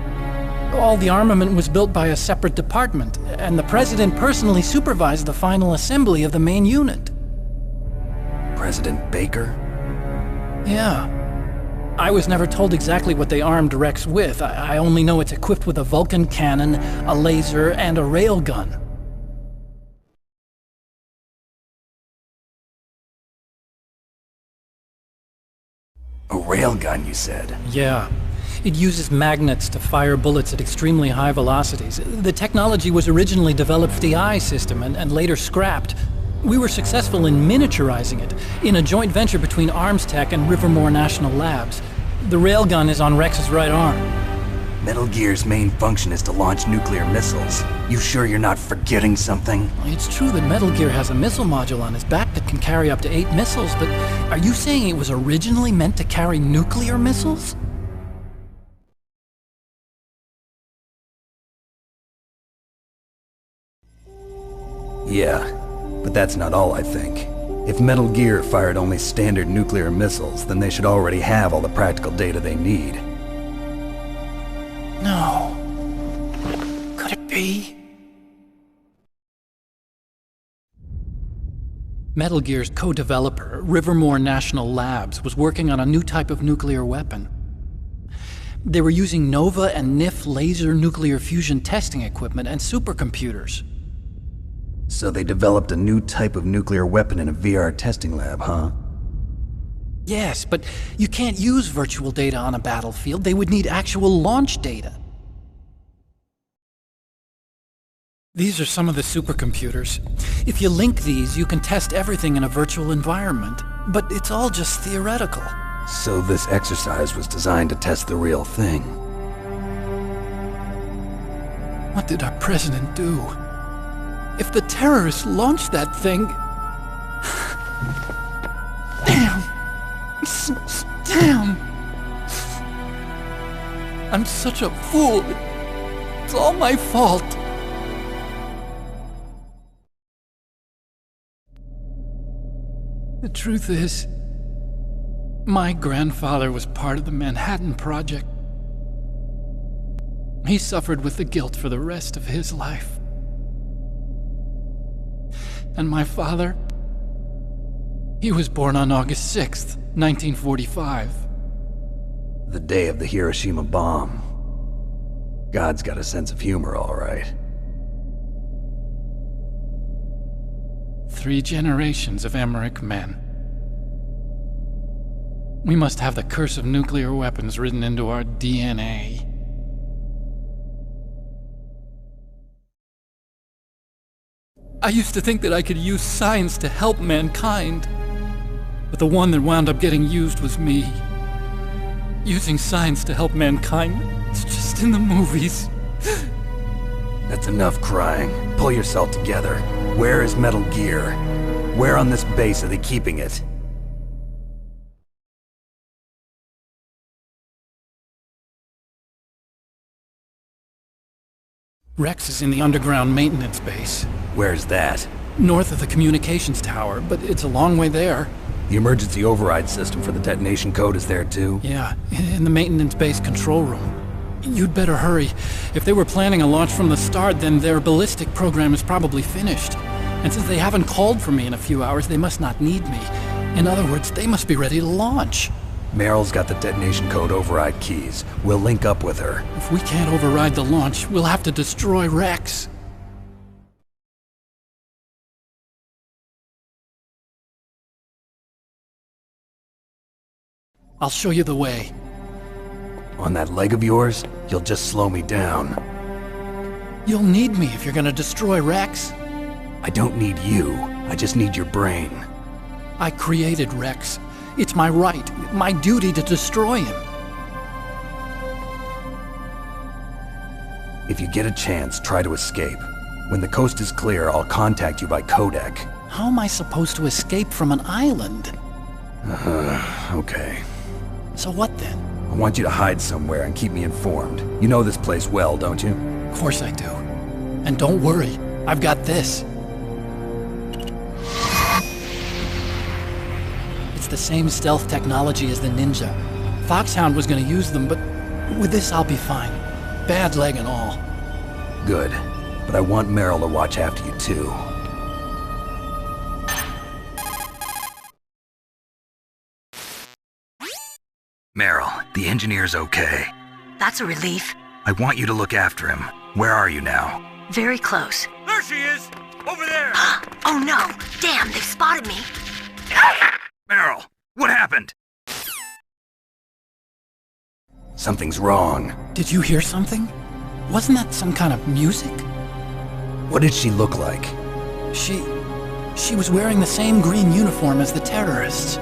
All the armament was built by a separate department, and the President personally supervised the final assembly of the main unit. President Baker? Yeah. I was never told exactly what they armed Rex with. I only know it's equipped with a Vulcan cannon, a laser, and a railgun. A railgun, you said? Yeah. It uses magnets to fire bullets at extremely high velocities. The technology was originally developed for the eye system and later scrapped. We were successful in miniaturizing it, in a joint venture between Arms Tech and Rivermore National Labs. The railgun is on Rex's right arm. Metal Gear's main function is to launch nuclear missiles. You sure you're not forgetting something? It's true that Metal Gear has a missile module on his back that can carry up to 8 missiles, but are you saying it was originally meant to carry nuclear missiles? Yeah, but that's not all I think. If Metal Gear fired only standard nuclear missiles, then they should already have all the practical data they need. No. Could it be? Metal Gear's co-developer, Rivermore National Labs, was working on a new type of nuclear weapon. They were using NOVA and NIF laser nuclear fusion testing equipment and supercomputers. So they developed a new type of nuclear weapon in a VR testing lab, huh? Yes, but you can't use virtual data on a battlefield. They would need actual launch data. These are some of the supercomputers. If you link these, you can test everything in a virtual environment. But it's all just theoretical. So this exercise was designed to test the real thing. What did our president do? If the terrorists launched that thing... Damn! Damn! I'm such a fool. It's all my fault. The truth is, my grandfather was part of the Manhattan Project. He suffered with the guilt for the rest of his life. And my father, he was born on August 6th, 1945. The day of the Hiroshima bomb. God's got a sense of humor, all right. 3 generations of Emmerich men. We must have the curse of nuclear weapons written into our DNA. I used to think that I could use science to help mankind. But the one that wound up getting used was me. Using science to help mankind, it's just in the movies. That's enough crying. Pull yourself together. Where is Metal Gear? Where on this base are they keeping it? Rex is in the underground maintenance base. Where's that? North of the communications tower, but it's a long way there. The emergency override system for the detonation code is there too? Yeah, in the maintenance base control room. You'd better hurry. If they were planning a launch from the start, then their ballistic program is probably finished. And since they haven't called for me in a few hours, they must not need me. In other words, they must be ready to launch. Meryl's got the detonation code override keys. We'll link up with her. If we can't override the launch, we'll have to destroy Rex. I'll show you the way. On that leg of yours, you'll just slow me down. You'll need me if you're gonna destroy Rex. I don't need you. I just need your brain. I created Rex. It's my right, my duty to destroy him. If you get a chance, try to escape. When the coast is clear, I'll contact you by codec. How am I supposed to escape from an island? Okay. So what then? I want you to hide somewhere and keep me informed. You know this place well, don't you? Of course I do. And don't worry, I've got this. It's the same stealth technology as the Ninja. Foxhound was gonna use them, but with this I'll be fine. Bad leg and all. Good. But I want Meryl to watch after you too. Meryl, the engineer's okay. That's a relief. I want you to look after him. Where are you now? Very close. There she is! Over there! Oh no! Damn, they've spotted me! Meryl, what happened? Something's wrong. Did you hear something? Wasn't that some kind of music? What did she look like? She was wearing the same green uniform as the terrorists.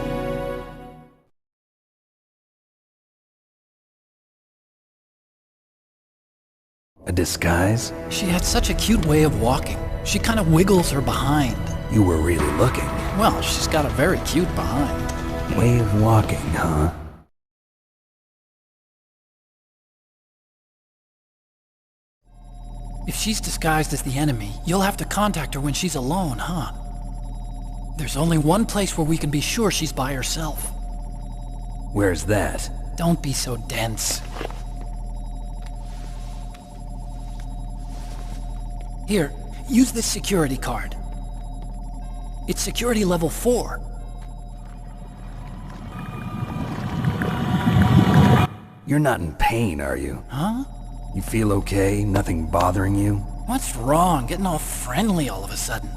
A disguise? She had such a cute way of walking. She kind of wiggles her behind. You were really looking. Well, she's got a very cute behind. Way of walking, huh? If she's disguised as the enemy, you'll have to contact her when she's alone, huh? There's only one place where we can be sure she's by herself. Where's that? Don't be so dense. Here, use this security card. It's security level 4. You're not in pain, are you? Huh? You feel okay? Nothing bothering you? What's wrong? Getting all friendly all of a sudden.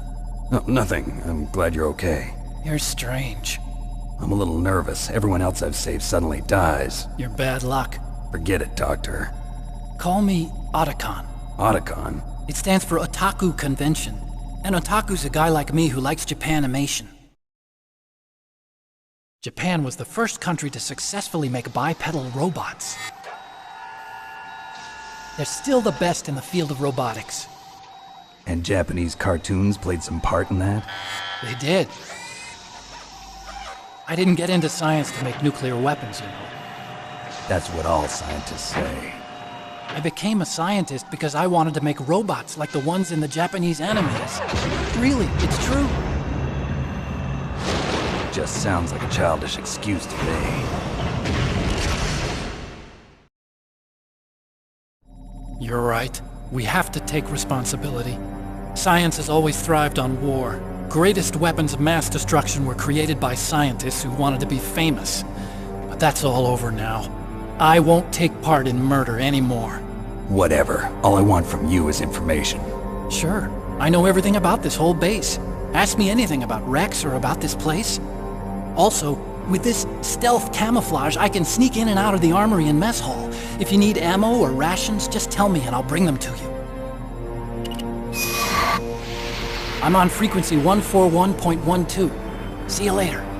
No, nothing. I'm glad you're okay. You're strange. I'm a little nervous. Everyone else I've saved suddenly dies. You're bad luck. Forget it, Doctor. Call me Otacon. Otacon? It stands for Otaku Convention. An otaku's a guy like me who likes Japanimation. Japan was the first country to successfully make bipedal robots. They're still the best in the field of robotics. And Japanese cartoons played some part in that? They did. I didn't get into science to make nuclear weapons, you know. That's what all scientists say. I became a scientist because I wanted to make robots like the ones in the Japanese animes. Really, it's true. Just sounds like a childish excuse to me. You're right. We have to take responsibility. Science has always thrived on war. Greatest weapons of mass destruction were created by scientists who wanted to be famous. But that's all over now. I won't take part in murder anymore. Whatever. All I want from you is information. Sure. I know everything about this whole base. Ask me anything about Rex or about this place. Also, With this stealth camouflage, I can sneak in and out of the armory and mess hall. If you need ammo or rations, just tell me and I'll bring them to you. I'm on frequency 141.12. See you later.